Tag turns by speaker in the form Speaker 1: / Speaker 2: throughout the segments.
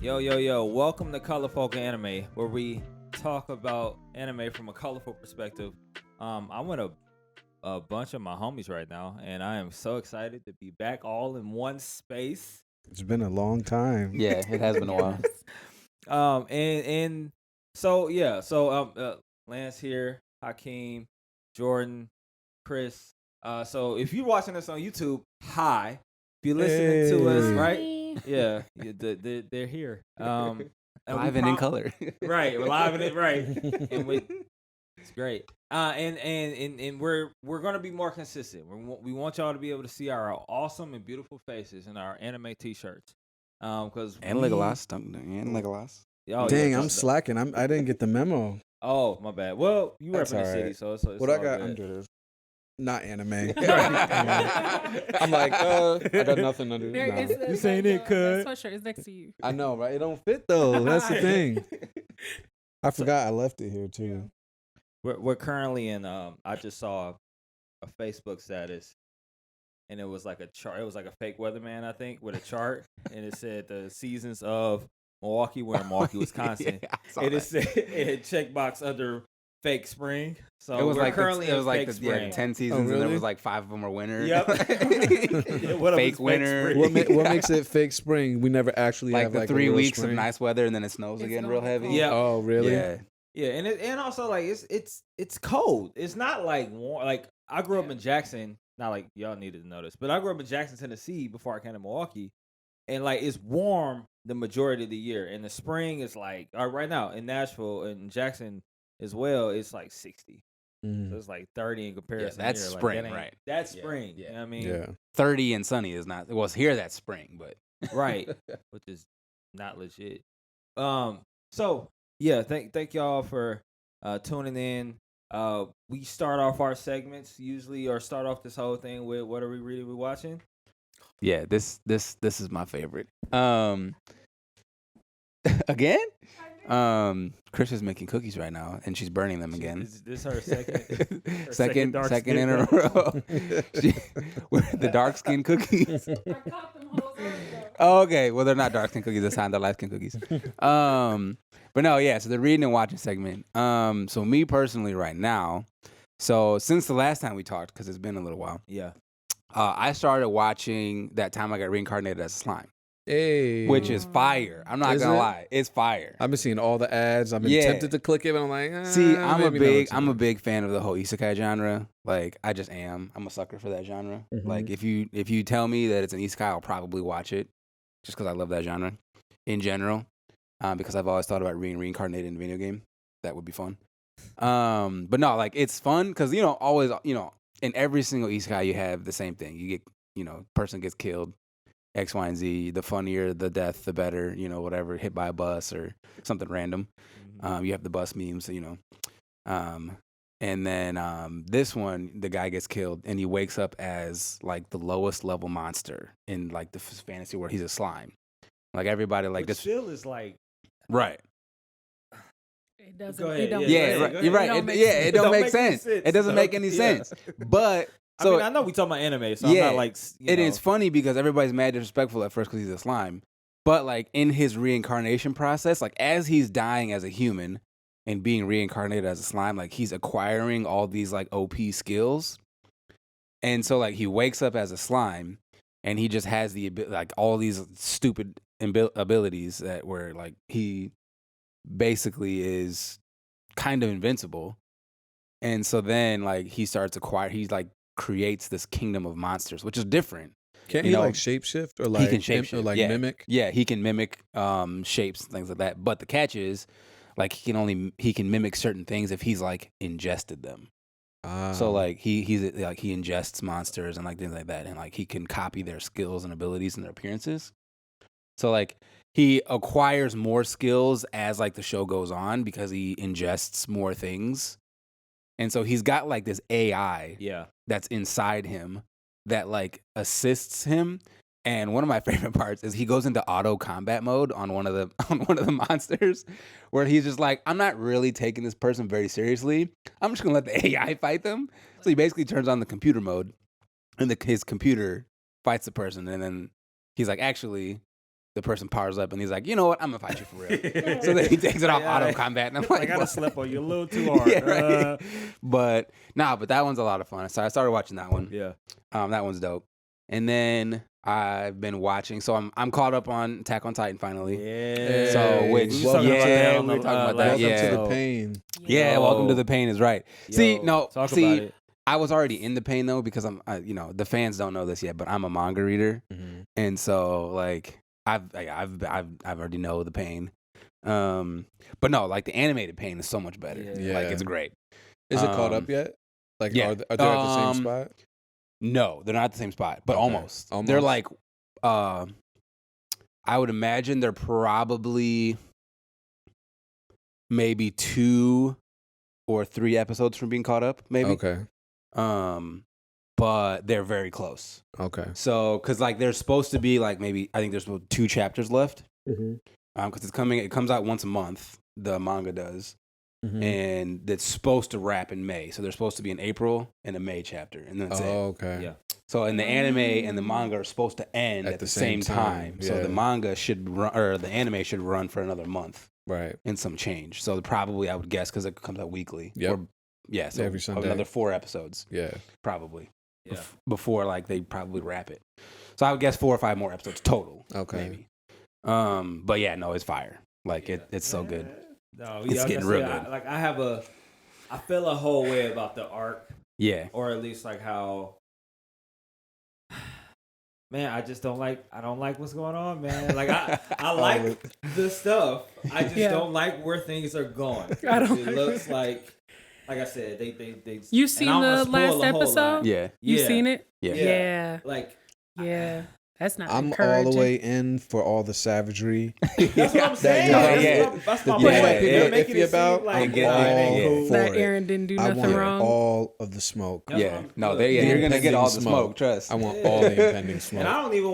Speaker 1: Yo, yo, yo, welcome to Colorful Anime, where we talk about anime from a colorful perspective. I'm with a bunch of my homies right now, and I am so excited to be back all in one space.
Speaker 2: It's been a long time.
Speaker 3: Yeah, it has been a while.
Speaker 1: So Lance here, Hakim, Jordan, Kris. So if you're watching us on YouTube, hi. If you're listening to us,
Speaker 2: Hey.
Speaker 1: right? Yeah, they're here. And
Speaker 3: Live and in color.
Speaker 1: Right, we're live in it, right? And it's great. And we're gonna be more consistent. We want y'all to be able to see our awesome and beautiful faces in our anime T-shirts. Because
Speaker 3: And Legolas. And Legolas.
Speaker 1: Oh,
Speaker 2: Dang,
Speaker 1: yeah,
Speaker 2: I'm slacking. I didn't get the memo.
Speaker 1: Oh, my bad. Well, you
Speaker 2: That's
Speaker 1: repping the
Speaker 2: all
Speaker 1: city,
Speaker 2: right.
Speaker 1: so it's
Speaker 2: What I
Speaker 1: all
Speaker 2: got
Speaker 1: good.
Speaker 2: under this? Not anime.
Speaker 1: Right.
Speaker 2: I'm like, I got nothing under
Speaker 4: There
Speaker 2: this.
Speaker 4: is
Speaker 2: Nah.
Speaker 1: This ain't it, cuz.
Speaker 4: That sweatshirt is next to you.
Speaker 2: I know, right? It don't fit though. That's the thing. I forgot I left it here too.
Speaker 1: We're currently in. I just saw a Facebook status, and it was like a chart. It was like a fake weatherman, I think, with a chart, and it said the seasons of Milwaukee. We're in Milwaukee, Wisconsin.
Speaker 3: Yeah, I saw
Speaker 1: And it
Speaker 3: that.
Speaker 1: said it had checkbox under fake spring. So
Speaker 3: It was
Speaker 1: we're
Speaker 3: like
Speaker 1: currently
Speaker 3: it was
Speaker 1: in
Speaker 3: like
Speaker 1: fake
Speaker 3: the
Speaker 1: spring.
Speaker 3: 10 seasons, and
Speaker 2: really?
Speaker 3: there was like 5 of them were winter.
Speaker 1: Yep. What if
Speaker 3: Fake
Speaker 1: it's
Speaker 3: winter.
Speaker 1: spring?
Speaker 2: What makes it fake spring? We never actually
Speaker 3: like
Speaker 2: have
Speaker 3: the
Speaker 2: like
Speaker 3: 3
Speaker 2: a real
Speaker 3: weeks
Speaker 2: spring.
Speaker 3: of nice weather, and then it snows
Speaker 4: It's
Speaker 3: again
Speaker 4: gonna
Speaker 3: real
Speaker 4: be
Speaker 3: heavy.
Speaker 4: cold.
Speaker 1: Yeah.
Speaker 2: Oh, really?
Speaker 3: Yeah.
Speaker 1: Yeah, and also like it's cold. It's not like warm. Like I grew up in Jackson. Not like y'all needed to know this, but I grew up in Jackson, Tennessee before I came to Milwaukee, and like it's warm the majority of the year. In the spring, it's like right now in Nashville and Jackson as well, it's like 60.
Speaker 2: Mhm.
Speaker 1: So it's like 30 in comparison.
Speaker 3: that's
Speaker 1: here. Like,
Speaker 3: spring,
Speaker 1: that ain't-
Speaker 3: right.
Speaker 1: That's
Speaker 3: Yeah,
Speaker 1: spring.
Speaker 3: yeah.
Speaker 1: You know what I mean?
Speaker 2: Yeah.
Speaker 3: 30 and sunny is not. Well, here that's spring, but
Speaker 1: Right. Which is not legit. So yeah, thank y'all for tuning in. We start off our segments usually, or start off this whole thing with what are we reading, we watching?
Speaker 3: yeah, this is my favorite. Again? Kris is making cookies right now, and she's burning them again.
Speaker 1: Is this her second?
Speaker 3: second
Speaker 1: dark
Speaker 3: second
Speaker 1: skin
Speaker 3: in a
Speaker 1: cookie?
Speaker 3: row. The dark skin cookies.
Speaker 4: I caught them hoes earlier.
Speaker 3: Oh, okay, well they're not dark skin cookies this time. They're light skin cookies. But no, yeah. So the reading and watching segment. So me personally, right now. So since the last time we talked, because it's been a little while,
Speaker 1: Yeah.
Speaker 3: I started watching That Time I Got Reincarnated as a Slime,
Speaker 2: Hey.
Speaker 3: which is fire. I'm not
Speaker 2: Is
Speaker 3: gonna
Speaker 2: it?
Speaker 3: lie, it's fire.
Speaker 2: I've been seeing all the ads. I've been
Speaker 3: Yeah.
Speaker 2: tempted to click it, but I'm like,
Speaker 3: See, I'm
Speaker 2: maybe
Speaker 3: a big fan of the whole isekai genre. Like, I just am. I'm a sucker for that genre.
Speaker 2: Mhm.
Speaker 3: Like, if you tell me that it's an isekai, I'll probably watch it, just because I love that genre in general. Because I've always thought about being reincarnated in a video game. That would be fun. But no, like it's fun because always in every single isekai you have the same thing. You get person gets killed, X, Y, and Z. The funnier the death, the better. Whatever, hit by a bus or something random. You have the bus memes, and then this one, the guy gets killed and he wakes up as like the lowest level monster in like the fantasy world. He's a slime. Like everybody, like
Speaker 1: Which
Speaker 3: this,
Speaker 1: still is like
Speaker 3: right?
Speaker 4: It doesn't.
Speaker 1: Go ahead,
Speaker 4: It don't.
Speaker 1: yeah,
Speaker 3: Yeah,
Speaker 1: go
Speaker 3: right.
Speaker 1: ahead.
Speaker 3: You're right.
Speaker 4: It don't make
Speaker 3: Yeah,
Speaker 4: sense.
Speaker 3: it don't make sense. It doesn't make any sense. But
Speaker 1: I
Speaker 3: so
Speaker 1: mean, I know we talking about anime, so
Speaker 3: Yeah,
Speaker 1: I'm not like
Speaker 3: it is funny because everybody's mad disrespectful at first because he's a slime. But like in his reincarnation process, like as he's dying as a human and being reincarnated as a slime, like he's acquiring all these like OP skills. And so like he wakes up as a slime and he just has like all these stupid abilities that were like he basically is kind of invincible. And so then like he like creates this kingdom of monsters, which is different.
Speaker 2: Can't
Speaker 3: You
Speaker 2: he
Speaker 3: know,
Speaker 2: like shapeshift or like
Speaker 3: he can shapeshift,
Speaker 2: or like
Speaker 3: yeah.
Speaker 2: mimic?
Speaker 3: Yeah, he can mimic shapes and things like that. But the catch is, like, he can mimic certain things if he's like ingested them. So like he ingests monsters and like things like that, and like he can copy their skills and abilities and their appearances. So like he acquires more skills as like the show goes on because he ingests more things, and so he's got like this AI
Speaker 1: Yeah.
Speaker 3: that's inside him that like assists him. And one of my favorite parts is he goes into auto combat mode on one of the monsters, where he's just like, I'm not really taking this person very seriously. I'm just gonna let the AI fight them. So he basically turns on the computer mode, and his computer fights the person, and then he's like, actually, the person powers up and he's like, you know what, I'm gonna fight you for real. So then he takes it off auto combat, and I'm like,
Speaker 1: I gotta
Speaker 3: what?
Speaker 1: slip on you a little too hard.
Speaker 3: Yeah, right. But that one's a lot of fun. So I started watching that one.
Speaker 1: Yeah.
Speaker 3: That one's dope. And then I've been watching. So I'm caught up on Attack on Titan finally.
Speaker 1: Yeah.
Speaker 3: So which
Speaker 1: We was talking about that on
Speaker 3: we were talking about that.
Speaker 2: Welcome
Speaker 3: Yeah.
Speaker 2: to the pain.
Speaker 3: Yeah. Welcome to the pain is right. See,
Speaker 1: Talk about it.
Speaker 3: I was already in the pain though because the fans don't know this yet, but I'm a manga reader, and so like I've already know the pain. But no, like the animated pain is so much better.
Speaker 2: Yeah.
Speaker 3: Like it's great.
Speaker 2: Is it caught up yet? Like,
Speaker 3: yeah.
Speaker 2: are they at the same spot?
Speaker 3: No, they're not at the same spot, but
Speaker 2: Okay.
Speaker 3: almost. They're like, I would imagine they're probably maybe 2 or 3 episodes from being caught up, maybe.
Speaker 2: Okay.
Speaker 3: But they're very close.
Speaker 2: Okay.
Speaker 3: So, cause like there's supposed to be like maybe I think there's 2 chapters left. Cause it comes out once a month. The manga does. And it's supposed to wrap in May. So there's supposed to be an April and a May chapter, and that's it.
Speaker 2: Okay.
Speaker 1: Yeah.
Speaker 3: So in the anime and the manga are supposed to end at the same time. So the manga should run, or the anime should run for another month,
Speaker 2: Right.
Speaker 3: and some change. So probably I would guess because it comes out weekly.
Speaker 2: Yep.
Speaker 3: So
Speaker 2: Every Sunday.
Speaker 3: another 4 episodes,
Speaker 2: Yeah.
Speaker 3: probably.
Speaker 1: Yeah.
Speaker 3: Before like they probably wrap it. So I would guess 4 or 5 more episodes total.
Speaker 2: Okay.
Speaker 3: Maybe. But yeah, no, it's fire. Like it's so good.
Speaker 1: No,
Speaker 3: It's
Speaker 1: like
Speaker 3: getting
Speaker 1: I
Speaker 3: real
Speaker 1: said,
Speaker 3: good.
Speaker 1: I feel a whole way about the arc,
Speaker 3: Yeah.
Speaker 1: or at least like how. Man, I don't like what's going on, man. Like I like the stuff. I just don't like where things are going.
Speaker 4: I don't
Speaker 1: It
Speaker 4: like
Speaker 1: looks like I said, they.
Speaker 4: You
Speaker 1: and
Speaker 4: seen
Speaker 1: I don't wanna
Speaker 4: the
Speaker 1: spoil
Speaker 4: last
Speaker 1: the whole
Speaker 4: episode?
Speaker 1: lot.
Speaker 3: Yeah.
Speaker 4: You
Speaker 1: Yeah.
Speaker 4: seen it?
Speaker 3: Yeah.
Speaker 4: Yeah.
Speaker 1: Like
Speaker 4: Yeah. That's not
Speaker 2: I'm all
Speaker 4: encouraging.
Speaker 2: the way in for all the savagery.
Speaker 1: that's what I'm saying.
Speaker 2: Yeah.
Speaker 1: Like,
Speaker 3: Yeah.
Speaker 1: that's my
Speaker 2: The
Speaker 1: point.
Speaker 2: thing that
Speaker 1: They're
Speaker 2: people
Speaker 1: making
Speaker 2: iffy
Speaker 1: it seem
Speaker 2: about,
Speaker 1: like
Speaker 2: I'm
Speaker 3: get
Speaker 2: all
Speaker 3: it.
Speaker 1: cool.
Speaker 2: for
Speaker 4: That
Speaker 2: it.
Speaker 4: Aaron didn't do
Speaker 2: I
Speaker 4: nothing
Speaker 2: want
Speaker 4: wrong.
Speaker 2: all of the smoke.
Speaker 1: That's what
Speaker 3: Yeah.
Speaker 1: I'm-
Speaker 3: No,
Speaker 1: look,
Speaker 3: you're gonna get
Speaker 2: impending
Speaker 3: all the smoke. Trust.
Speaker 2: I want all the impending smoke.
Speaker 1: And I don't even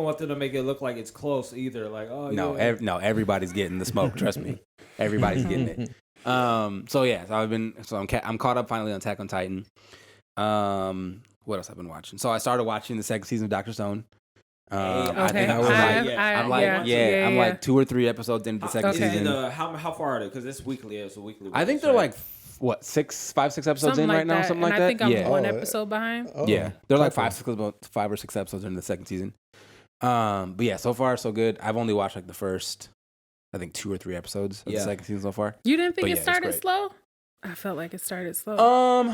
Speaker 1: want them to make it look like it's close either. Like, oh
Speaker 3: No,
Speaker 1: yeah.
Speaker 3: everybody's getting the smoke. Trust me, everybody's getting it. So yeah, I'm caught up finally on Attack on Titan. What else I've been watching? So I started watching the 2nd season of Dr. Stone. I
Speaker 4: Okay.
Speaker 3: think I was
Speaker 1: I'm
Speaker 3: I'm like 2 or 3 episodes into the 2nd
Speaker 4: Okay.
Speaker 3: season.
Speaker 1: How far are they? Because it's weekly. It's a weekly.
Speaker 3: I think they're like 5, 6 episodes
Speaker 4: Something
Speaker 3: in
Speaker 4: like
Speaker 3: right now,
Speaker 4: that.
Speaker 3: something
Speaker 4: and
Speaker 3: like that.
Speaker 4: I think I'm
Speaker 3: yeah,
Speaker 4: one
Speaker 2: Oh,
Speaker 4: episode behind.
Speaker 2: Oh,
Speaker 3: yeah, they're like
Speaker 2: couple.
Speaker 3: 5 or 6 episodes in the 2nd season. But yeah, so far so good. I've only watched like the first, I think 2 or 3 episodes of the 2nd season so far.
Speaker 4: You didn't think
Speaker 3: But
Speaker 4: it
Speaker 3: yeah, it's
Speaker 4: started
Speaker 3: great.
Speaker 4: slow? I felt like it started slow.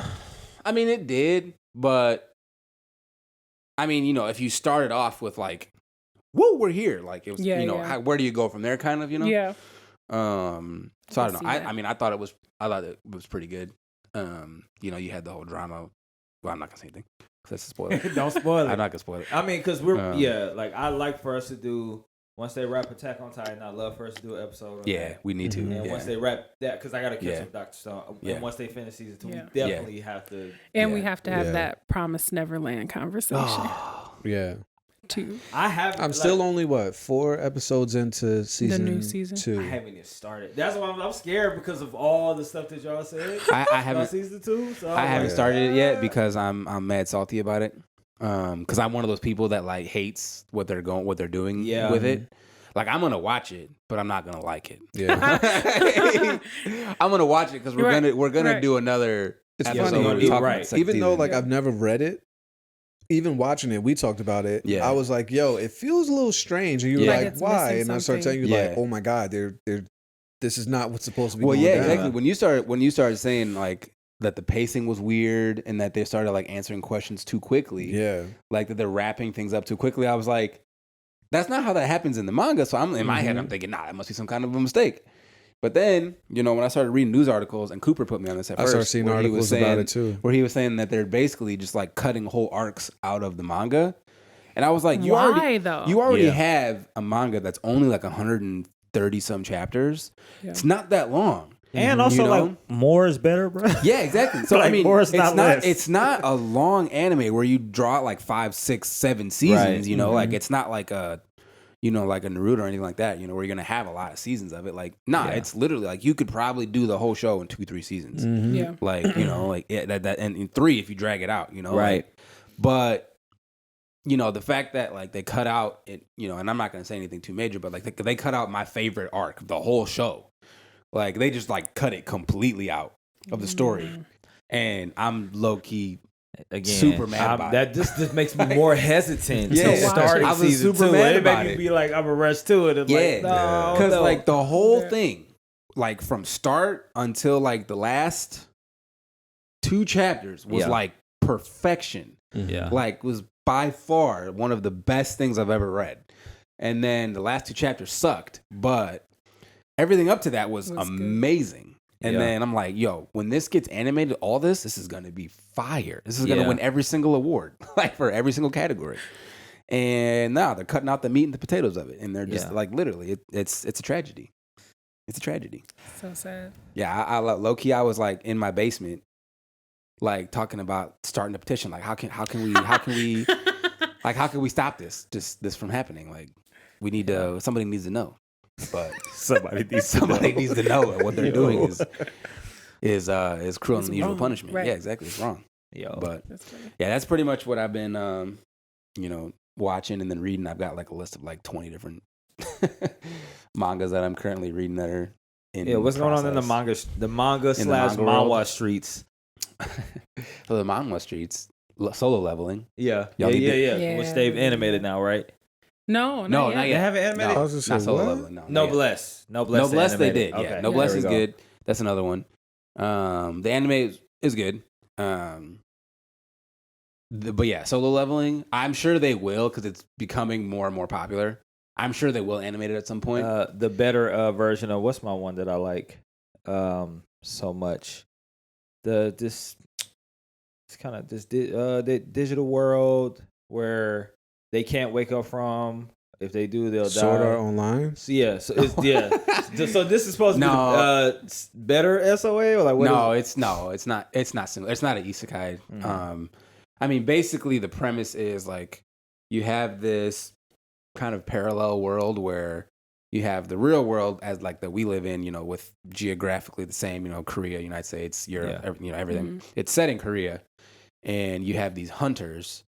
Speaker 3: I mean it did, but I mean if you started off with like, whoa, we're here, like it was,
Speaker 4: Yeah.
Speaker 3: where do you go from there, kind of,
Speaker 4: Yeah.
Speaker 3: So I don't know.
Speaker 4: see that.
Speaker 3: I mean, I thought it was pretty good. You had the whole drama. Well, I'm not gonna say anything. 'Cause that's a spoiler.
Speaker 1: Don't spoil it.
Speaker 3: I'm not gonna spoil it.
Speaker 1: I mean, because we're like I like for us to do once they wrap Attack on Titan. I love for us to do an episode. On
Speaker 3: Yeah,
Speaker 1: that.
Speaker 3: we need to.
Speaker 1: And
Speaker 3: Yeah.
Speaker 1: once they wrap that, because I gotta catch
Speaker 3: Yeah.
Speaker 1: up Dr. Stone.
Speaker 3: Yeah.
Speaker 1: And once they finish season 2,
Speaker 4: Yeah.
Speaker 1: we definitely have to.
Speaker 4: And we
Speaker 3: Yeah.
Speaker 4: have to have
Speaker 2: Yeah.
Speaker 4: that Promised Neverland conversation
Speaker 2: Yeah.
Speaker 4: too.
Speaker 1: I have.
Speaker 2: I'm still only 4 episodes into season
Speaker 4: new season?
Speaker 2: 2.
Speaker 1: I haven't even started. That's why I'm scared because of all the stuff that y'all said.
Speaker 3: I
Speaker 1: about
Speaker 3: haven't.
Speaker 1: season 2. So
Speaker 3: I
Speaker 1: I'm
Speaker 3: haven't
Speaker 1: like,
Speaker 3: started it yet because I'm mad salty about it. Because I'm one of those people that like hates what they're doing with it. Like I'm gonna watch it, but I'm not gonna like it.
Speaker 2: Yeah.
Speaker 3: I'm gonna watch it because we're gonna
Speaker 4: right.
Speaker 3: do another.
Speaker 2: It's
Speaker 3: episode
Speaker 2: funny,
Speaker 3: where we
Speaker 1: you're
Speaker 3: talk about
Speaker 1: right.
Speaker 3: the second
Speaker 2: Even though
Speaker 3: season.
Speaker 2: like I've never read it, even watching it, we talked about it.
Speaker 3: Yeah.
Speaker 2: I was like, "Yo, it feels a little strange," and you were
Speaker 3: Yeah.
Speaker 4: Like
Speaker 2: like,
Speaker 4: it's
Speaker 2: "Why?"
Speaker 4: missing
Speaker 2: And I started
Speaker 4: something.
Speaker 2: telling you,
Speaker 3: Yeah.
Speaker 2: like, "Oh my god, this is not what's supposed to be."
Speaker 3: Well,
Speaker 2: going
Speaker 3: yeah,
Speaker 2: down.
Speaker 3: exactly. When you started saying like that the pacing was weird and that they started like answering questions too quickly,
Speaker 2: Yeah,
Speaker 3: like that they're wrapping things up too quickly, I was like, that's not how that happens in the manga. So I'm in my head, I'm thinking, that must be some kind of a mistake. But then, when I started reading news articles, and Cooper put me on this at
Speaker 2: I
Speaker 3: first,
Speaker 2: started seeing
Speaker 3: where he was
Speaker 2: articles about
Speaker 3: saying-
Speaker 2: it too.
Speaker 3: where he was saying that they're basically just like cutting whole arcs out of the manga. And I was like, you
Speaker 4: Why though?
Speaker 3: already
Speaker 2: Yeah.
Speaker 3: have a manga that's only like 130 some chapters.
Speaker 4: Yeah.
Speaker 3: It's not that long.
Speaker 1: And also,
Speaker 3: You know?
Speaker 1: like, more is better, bro.
Speaker 3: Yeah, exactly. So
Speaker 1: Like,
Speaker 3: I mean,
Speaker 1: more is
Speaker 3: it's
Speaker 1: not
Speaker 3: not
Speaker 1: less.
Speaker 3: it's not a long anime where you draw like 5, 6, 7 seasons.
Speaker 1: Right.
Speaker 3: Like it's not like a like a Naruto or anything like that. Where you're gonna have a lot of seasons of it. Like, nah, it's literally like you could probably do the whole show in 2, 3 seasons.
Speaker 4: Yeah.
Speaker 3: Like like that and in 3 if you drag it out.
Speaker 1: Right.
Speaker 3: But the fact that like they cut out it, and I'm not gonna say anything too major, but like they cut out my favorite arc of the whole show. Like they just like cut it completely out of the story, and I'm low key super mad about
Speaker 1: that.
Speaker 3: it.
Speaker 1: Just makes me more hesitant.
Speaker 3: Yeah,
Speaker 1: to start
Speaker 3: I was
Speaker 1: season
Speaker 3: super
Speaker 1: 2.
Speaker 3: mad
Speaker 1: It
Speaker 3: about
Speaker 1: made
Speaker 3: it.
Speaker 1: me be like, I'm a rush to it. And like, no,
Speaker 3: because
Speaker 1: no.
Speaker 3: like the whole thing, like from start until like the last 2 chapters was like perfection.
Speaker 1: Yeah,
Speaker 3: Like was by far one of the best things I've ever read. And then the last 2 chapters sucked, but everything up to that was amazing. Good. And then I'm like, yo, when this gets animated, all this is gonna be fire. This is gonna win every single award, like for every single category. And now they're cutting out the meat and the potatoes of it, and they're just like literally, it's a tragedy. It's a tragedy.
Speaker 4: So sad.
Speaker 3: Yeah, I low key, I was like in my basement, like talking about starting a petition. Like how can we like how can we stop this from happening? Like we need to, somebody needs to know. But somebody needs to know that what they're doing is cruel and unusual punishment. Right. Yeah, exactly. It's wrong. But that's pretty much what I've been watching and then reading. I've got like a list of like 20 different mangas that I'm currently reading that are in
Speaker 1: what's going on in the manga /manhwa streets?
Speaker 3: So the manhwa streets, solo leveling.
Speaker 1: Yeah. Which they've animated now, right?
Speaker 4: No,
Speaker 3: not
Speaker 1: They
Speaker 3: yet.
Speaker 1: haven't animated.
Speaker 3: No, not solo leveling. No,
Speaker 1: Noblesse.
Speaker 3: Noblesse they did.
Speaker 1: Okay.
Speaker 3: Yeah, Noblesse is good. That's another one. The anime is good. But yeah, solo leveling. I'm sure they will because it's becoming more and more popular. I'm sure they will animate it at some point.
Speaker 1: The better version of what's my one that I like so much. This the digital world where they can't wake up from. If they do, they'll die.
Speaker 2: Sword Art Online.
Speaker 1: So it's so this is supposed to be better SOA or like what?
Speaker 3: It's not. It's not similar. It's not an isekai. Mm-hmm. I mean, basically the premise is like you have this kind of parallel world where you have the real world as like that we live in, with geographically the same, Korea, United States, Europe, everything. Mm-hmm. It's set in Korea, and you have these hunters,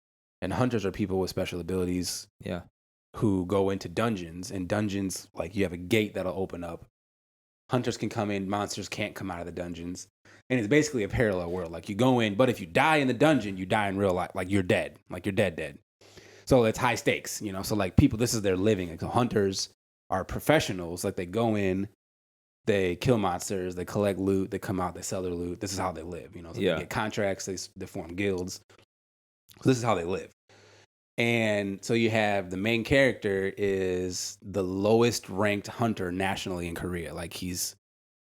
Speaker 3: and hunters are people with special abilities.
Speaker 1: Yeah.
Speaker 3: Who go into dungeons, and dungeons, like you have a gate that'll open up. Hunters can come in, monsters can't come out of the dungeons. And it's basically a parallel world. Like you go in, but if you die in the dungeon, you die in real life. Like you're dead. Like you're dead. So it's high stakes, So like people, this is their living. Like, so hunters are professionals. Like they go in, they kill monsters, they collect loot, they come out, they sell their loot. This is how they live, So they get contracts, they form guilds. So this is how they live. And so you have the main character is the lowest ranked hunter nationally in Korea. Like he's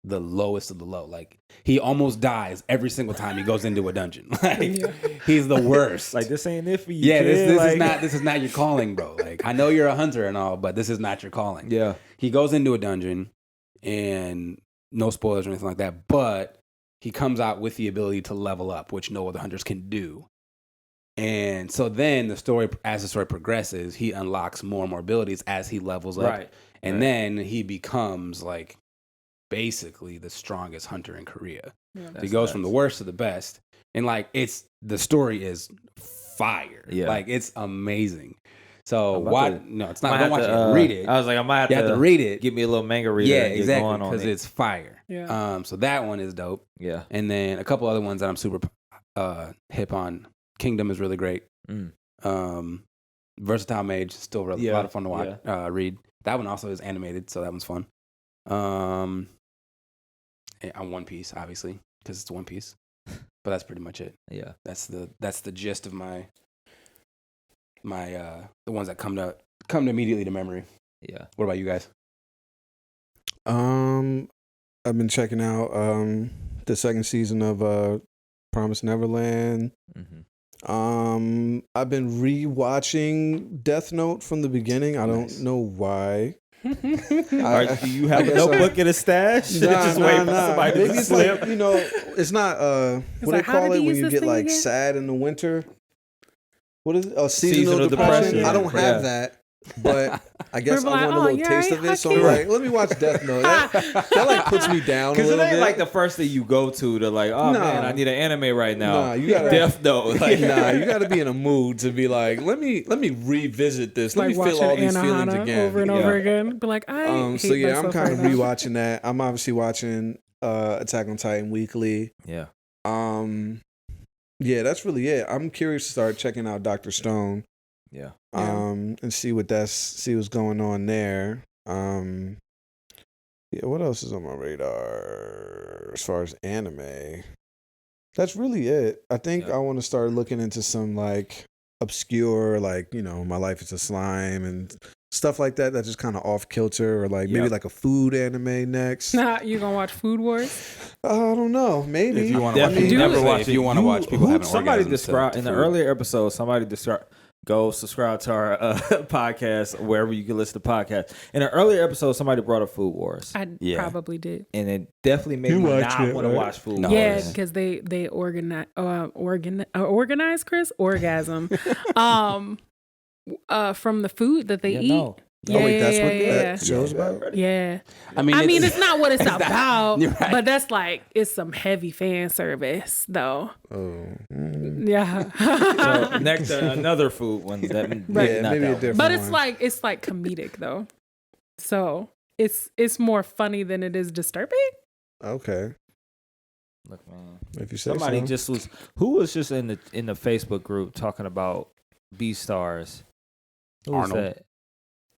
Speaker 3: the lowest of the low. Like he almost dies every single time he goes into a dungeon. Like he's the worst.
Speaker 1: Like this ain't it for you.
Speaker 3: Yeah,
Speaker 1: this
Speaker 3: is not your calling, bro. Like I know you're a hunter and all, but this is not your calling.
Speaker 1: Yeah.
Speaker 3: He goes into a dungeon, and no spoilers or anything like that, but he comes out with the ability to level up, which no other hunters can do. And so then as the story progresses, he unlocks more and more abilities as he levels up.
Speaker 1: Right.
Speaker 3: And then he becomes like basically the strongest hunter in Korea. Yeah. So he goes from the worst to the best. And like the story is fire. Yeah. Like it's amazing. So it's not. Don't watch it. Read it.
Speaker 1: I was like, I might have
Speaker 3: to read it.
Speaker 1: Give me a little manga reader.
Speaker 3: Yeah, exactly. Because it's fire.
Speaker 4: Yeah.
Speaker 3: So that one is dope.
Speaker 1: Yeah.
Speaker 3: And then a couple other ones that I'm super hip on. Kingdom is really great. Versatile Mage, still a lot of fun to watch. Read. That one also is animated, so that one's fun. On One Piece, obviously, because it's One Piece. But that's pretty much it.
Speaker 1: Yeah,
Speaker 3: that's the gist of my the ones that come to immediately to memory.
Speaker 1: Yeah.
Speaker 3: What about you guys?
Speaker 2: I've been checking out the second season of Promised Neverland.
Speaker 1: Mm-hmm.
Speaker 2: I've been rewatching Death Note from the beginning. I don't know why.
Speaker 1: Do you have a notebook in a stash? Just wait for somebody
Speaker 2: Maybe
Speaker 1: to
Speaker 2: it's
Speaker 1: slip.
Speaker 2: like, it's not what they call it when you get like sad in the winter. What is it? Oh, seasonal depression. I don't have that. But I guess
Speaker 4: We're
Speaker 2: I
Speaker 4: like,
Speaker 2: want a little
Speaker 4: yeah,
Speaker 2: taste
Speaker 4: right,
Speaker 2: of it. So I'm
Speaker 4: Hakim.
Speaker 2: like, let me watch Death Note. That like puts me down a
Speaker 1: Because it
Speaker 2: little
Speaker 1: ain't
Speaker 2: bit.
Speaker 1: like the first thing you go to like, oh
Speaker 2: Nah.
Speaker 1: man, I need an anime right now.
Speaker 2: Nah, you gotta
Speaker 1: Death Note. Like,
Speaker 2: nah, you got to be in a mood to be like, let me revisit this. Let
Speaker 4: Like
Speaker 2: me feel
Speaker 4: watching
Speaker 2: all these feelings
Speaker 4: Anohana
Speaker 2: again.
Speaker 4: over and over again. Be like, I hate
Speaker 2: So yeah, I'm
Speaker 4: myself
Speaker 2: kind
Speaker 4: right
Speaker 2: of
Speaker 4: now.
Speaker 2: rewatching that. I'm obviously watching Attack on Titan weekly.
Speaker 1: yeah.
Speaker 2: Yeah, that's really it. I'm curious to start checking out Dr. Stone.
Speaker 1: Yeah.
Speaker 2: And see what's going on there. Yeah, what else is on my radar as far as anime? That's really it. I think I want to start looking into some like obscure, like, My Life is a Slime and stuff like that. That's just kind of off kilter, or like maybe like a food anime next.
Speaker 4: Nah, you gonna watch Food Wars?
Speaker 2: I don't know. Maybe
Speaker 3: If you want to watch,
Speaker 1: Definitely never watch
Speaker 3: if you want to watch people having
Speaker 1: somebody
Speaker 3: orgasms
Speaker 1: describe
Speaker 3: to
Speaker 1: in the
Speaker 3: food.
Speaker 1: earlier episode. Somebody describe. Go subscribe to our podcast wherever you can listen to podcasts. In an earlier episode, somebody brought up Food Wars,
Speaker 4: I probably did.
Speaker 1: and it definitely made
Speaker 2: You
Speaker 1: me
Speaker 2: watch
Speaker 1: not
Speaker 2: it,
Speaker 1: want to
Speaker 2: right?
Speaker 1: watch Food
Speaker 3: No.
Speaker 1: Wars.
Speaker 4: Yeah, because they organize Kris orgasm, from the food that they eat.
Speaker 1: No.
Speaker 2: Oh wait, that's what
Speaker 4: yeah.
Speaker 2: that show's about.
Speaker 4: Yeah.
Speaker 3: I mean,
Speaker 4: it's not what it's about,
Speaker 3: You're right.
Speaker 4: but that's like, it's some heavy fan service, though.
Speaker 2: Oh,
Speaker 4: Yeah.
Speaker 1: So next, another food one that
Speaker 2: yeah,
Speaker 1: not
Speaker 2: maybe
Speaker 1: that
Speaker 2: a
Speaker 1: one.
Speaker 2: different.
Speaker 4: But
Speaker 2: one.
Speaker 4: it's like comedic, though. So it's more funny than it is disturbing.
Speaker 2: Okay,
Speaker 1: Look, man.
Speaker 2: if you say
Speaker 1: Somebody
Speaker 2: so.
Speaker 1: just was who was just in the Facebook group talking about B stars. Who was
Speaker 3: Arnold.
Speaker 1: that?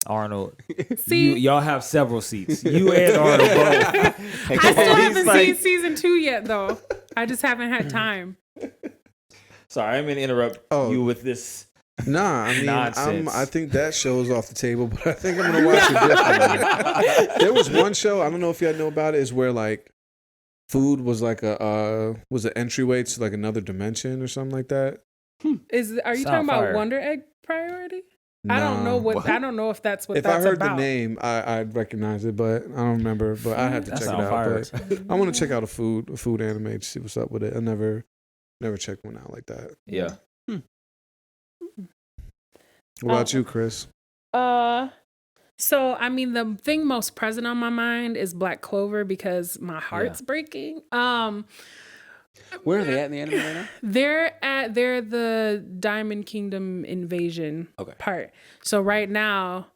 Speaker 1: Arnold.
Speaker 4: See,
Speaker 1: Y'all have several seats. You and Arnold both.
Speaker 4: I still haven't
Speaker 1: He's
Speaker 4: seen season 2 yet, though. I just haven't had time.
Speaker 1: Sorry, I'm gonna interrupt you with this.
Speaker 2: Nah, I mean,
Speaker 1: Nonsense.
Speaker 2: I think that show's off the table, but I think I'm gonna watch it differently. There was one show, I don't know if y'all know about it, is where like food was like was an entryway to like another dimension or something like that.
Speaker 4: Are you
Speaker 1: Sound
Speaker 4: talking about
Speaker 1: fire.
Speaker 4: Wonder Egg Priority? I don't know
Speaker 2: Nah.
Speaker 4: I don't know if that's what
Speaker 2: If
Speaker 4: that's
Speaker 2: I heard
Speaker 4: about.
Speaker 2: the name, I'd recognize it, but I don't remember. But I have to
Speaker 1: That
Speaker 2: check it
Speaker 1: sound
Speaker 2: out.
Speaker 1: fire.
Speaker 2: But I want to check out a food anime to see what's up with it. I never checked one out like that.
Speaker 1: Yeah.
Speaker 2: What about you, Kris?
Speaker 4: So I mean, the thing most present on my mind is Black Clover because my heart's breaking.
Speaker 3: Where are they at in the anime right now?
Speaker 4: They're the Diamond Kingdom invasion part. So right now,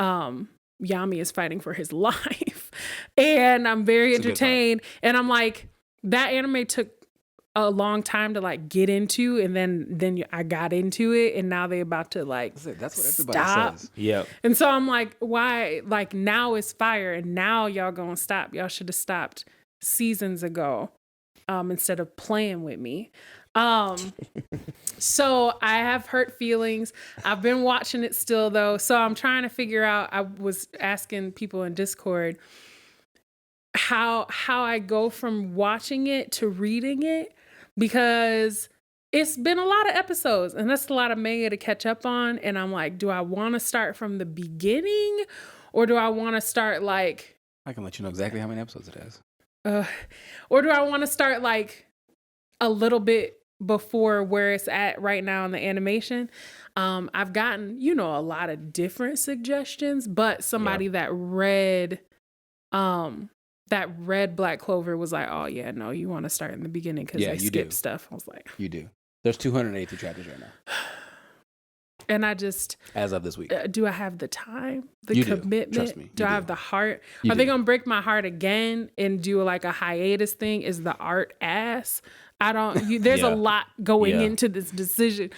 Speaker 4: Yami is fighting for his life, and I'm very entertained. And I'm like, that anime took a long time to like get into, and then I got into it, and now they about to like
Speaker 3: That's what everybody
Speaker 4: stop.
Speaker 3: says.
Speaker 1: Yep.
Speaker 4: And so I'm like, why? Like, now is fire, and now y'all gonna stop. Y'all should have stopped seasons ago, instead of playing with me. So I have hurt feelings. I've been watching it still though. So I'm trying to figure out, I was asking people in Discord how I go from watching it to reading it, because it's been a lot of episodes and that's a lot of manga to catch up on. And I'm like, do I want to start from the beginning, or do I want to start like,
Speaker 3: I can let you know exactly how many episodes it has.
Speaker 4: or do I want to start like a little bit before where it's at right now in the animation? I've gotten, a lot of different suggestions, but somebody that read Black Clover was like, oh yeah, no, you want to start in the beginning because they skip stuff. I was like,
Speaker 3: you do. There's 280 chapters right now.
Speaker 4: and I just,
Speaker 3: as of this week.
Speaker 4: do I have the time, the
Speaker 3: You do.
Speaker 4: commitment?
Speaker 3: Trust me,
Speaker 4: Do
Speaker 3: you
Speaker 4: I
Speaker 3: do.
Speaker 4: have the heart?
Speaker 3: You
Speaker 4: Are they
Speaker 3: do.
Speaker 4: gonna break my heart again and do like a hiatus thing? Is the art ass? I don't. There's a lot going into this decision.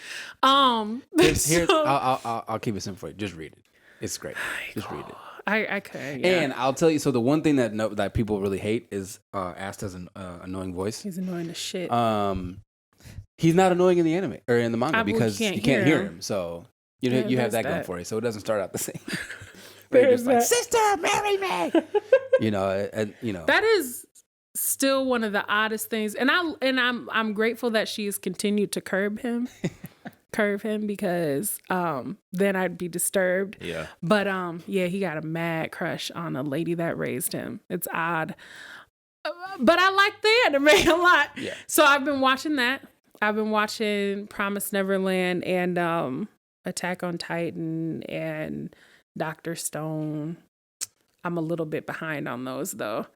Speaker 3: Here's, I'll keep it simple for you. Just read it. It's great. Just read it.
Speaker 4: I could. Yeah.
Speaker 3: And I'll tell you. So the one thing that people really hate is Asta's an annoying voice.
Speaker 4: He's annoying as shit.
Speaker 3: He's not annoying in the anime or in the manga because
Speaker 4: you
Speaker 3: you can't hear him. So you have that going for you. So it doesn't start out the same. They're just like, sister, marry me.
Speaker 4: That is still one of the oddest things, and I'm grateful that she's continued to curb him because then I'd be disturbed.
Speaker 1: Yeah.
Speaker 4: But he got a mad crush on a lady that raised him. It's odd. But I like the anime a lot.
Speaker 3: Yeah.
Speaker 4: So I've been watching that. I've been watching Promised Neverland and Attack on Titan and Dr. Stone. I'm a little bit behind on those though.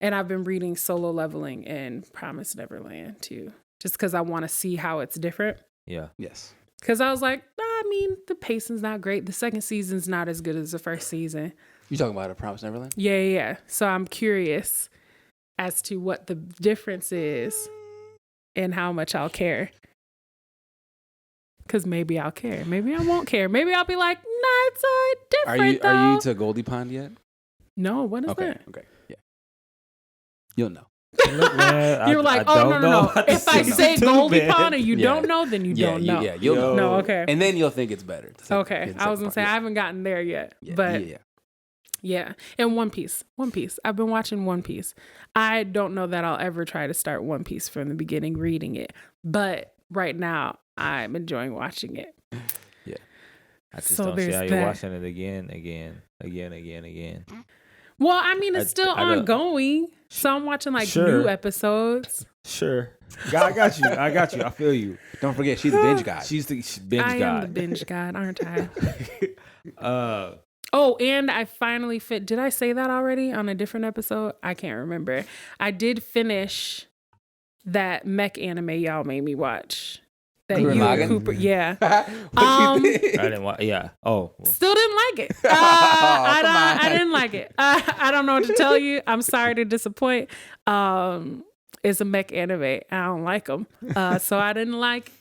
Speaker 4: And I've been reading Solo Leveling and Promised Neverland too, just because I want to see how it's different.
Speaker 1: Yeah.
Speaker 3: Yes.
Speaker 4: Because I was like, I mean, the pacing's not great. The second season's not as good as the first season.
Speaker 3: You talking about A Promised Neverland?
Speaker 4: Yeah. So I'm curious as to what the difference is and how much I'll care. Because maybe I'll care. Maybe I won't care. Maybe I'll be like, nah, it's different though.
Speaker 3: Are you to Goldie Pond yet?
Speaker 4: No, what is that?
Speaker 3: Okay. Yeah. You'll know.
Speaker 1: Look, man,
Speaker 4: You're like,
Speaker 1: I
Speaker 4: oh,
Speaker 1: don't
Speaker 4: no.
Speaker 1: know about
Speaker 4: If
Speaker 1: the
Speaker 4: I
Speaker 1: season
Speaker 4: say
Speaker 1: two,
Speaker 4: Goldie
Speaker 1: man.
Speaker 4: Pond and you
Speaker 3: Yeah.
Speaker 4: don't know, then you don't know.
Speaker 3: You'll know.
Speaker 4: No, okay.
Speaker 3: And then you'll think it's better.
Speaker 4: Okay. I was going to say, I haven't gotten there yet. But yeah. And One Piece. I've been watching One Piece. I don't know that I'll ever try to start One Piece from the beginning reading it. But right now, I'm enjoying watching it.
Speaker 3: Yeah.
Speaker 1: I just
Speaker 4: So
Speaker 1: don't see
Speaker 4: there's
Speaker 1: how you're
Speaker 4: that.
Speaker 1: watching it again.
Speaker 4: Well, I mean, it's still
Speaker 1: I don't-
Speaker 4: ongoing. So I'm watching like
Speaker 1: Sure.
Speaker 4: new episodes.
Speaker 1: Sure. I got you. I feel you.
Speaker 3: Don't forget, she's the binge guy.
Speaker 1: She's the binge
Speaker 4: I
Speaker 1: guy.
Speaker 4: am the binge god, aren't I?
Speaker 1: uh,
Speaker 4: Oh, and I finally did I say that already on a different episode? I can't remember. I did finish that mech anime y'all made me watch. That
Speaker 3: Gurren
Speaker 4: you
Speaker 3: Lagann?
Speaker 4: Cooper, yeah.
Speaker 3: What you think?
Speaker 1: I didn't want. Yeah. Oh. Well.
Speaker 4: Still didn't like it.
Speaker 3: Come on.
Speaker 4: I didn't like it. I don't know what to tell you. I'm sorry to disappoint. It's a mech anime. I don't like them. So I didn't like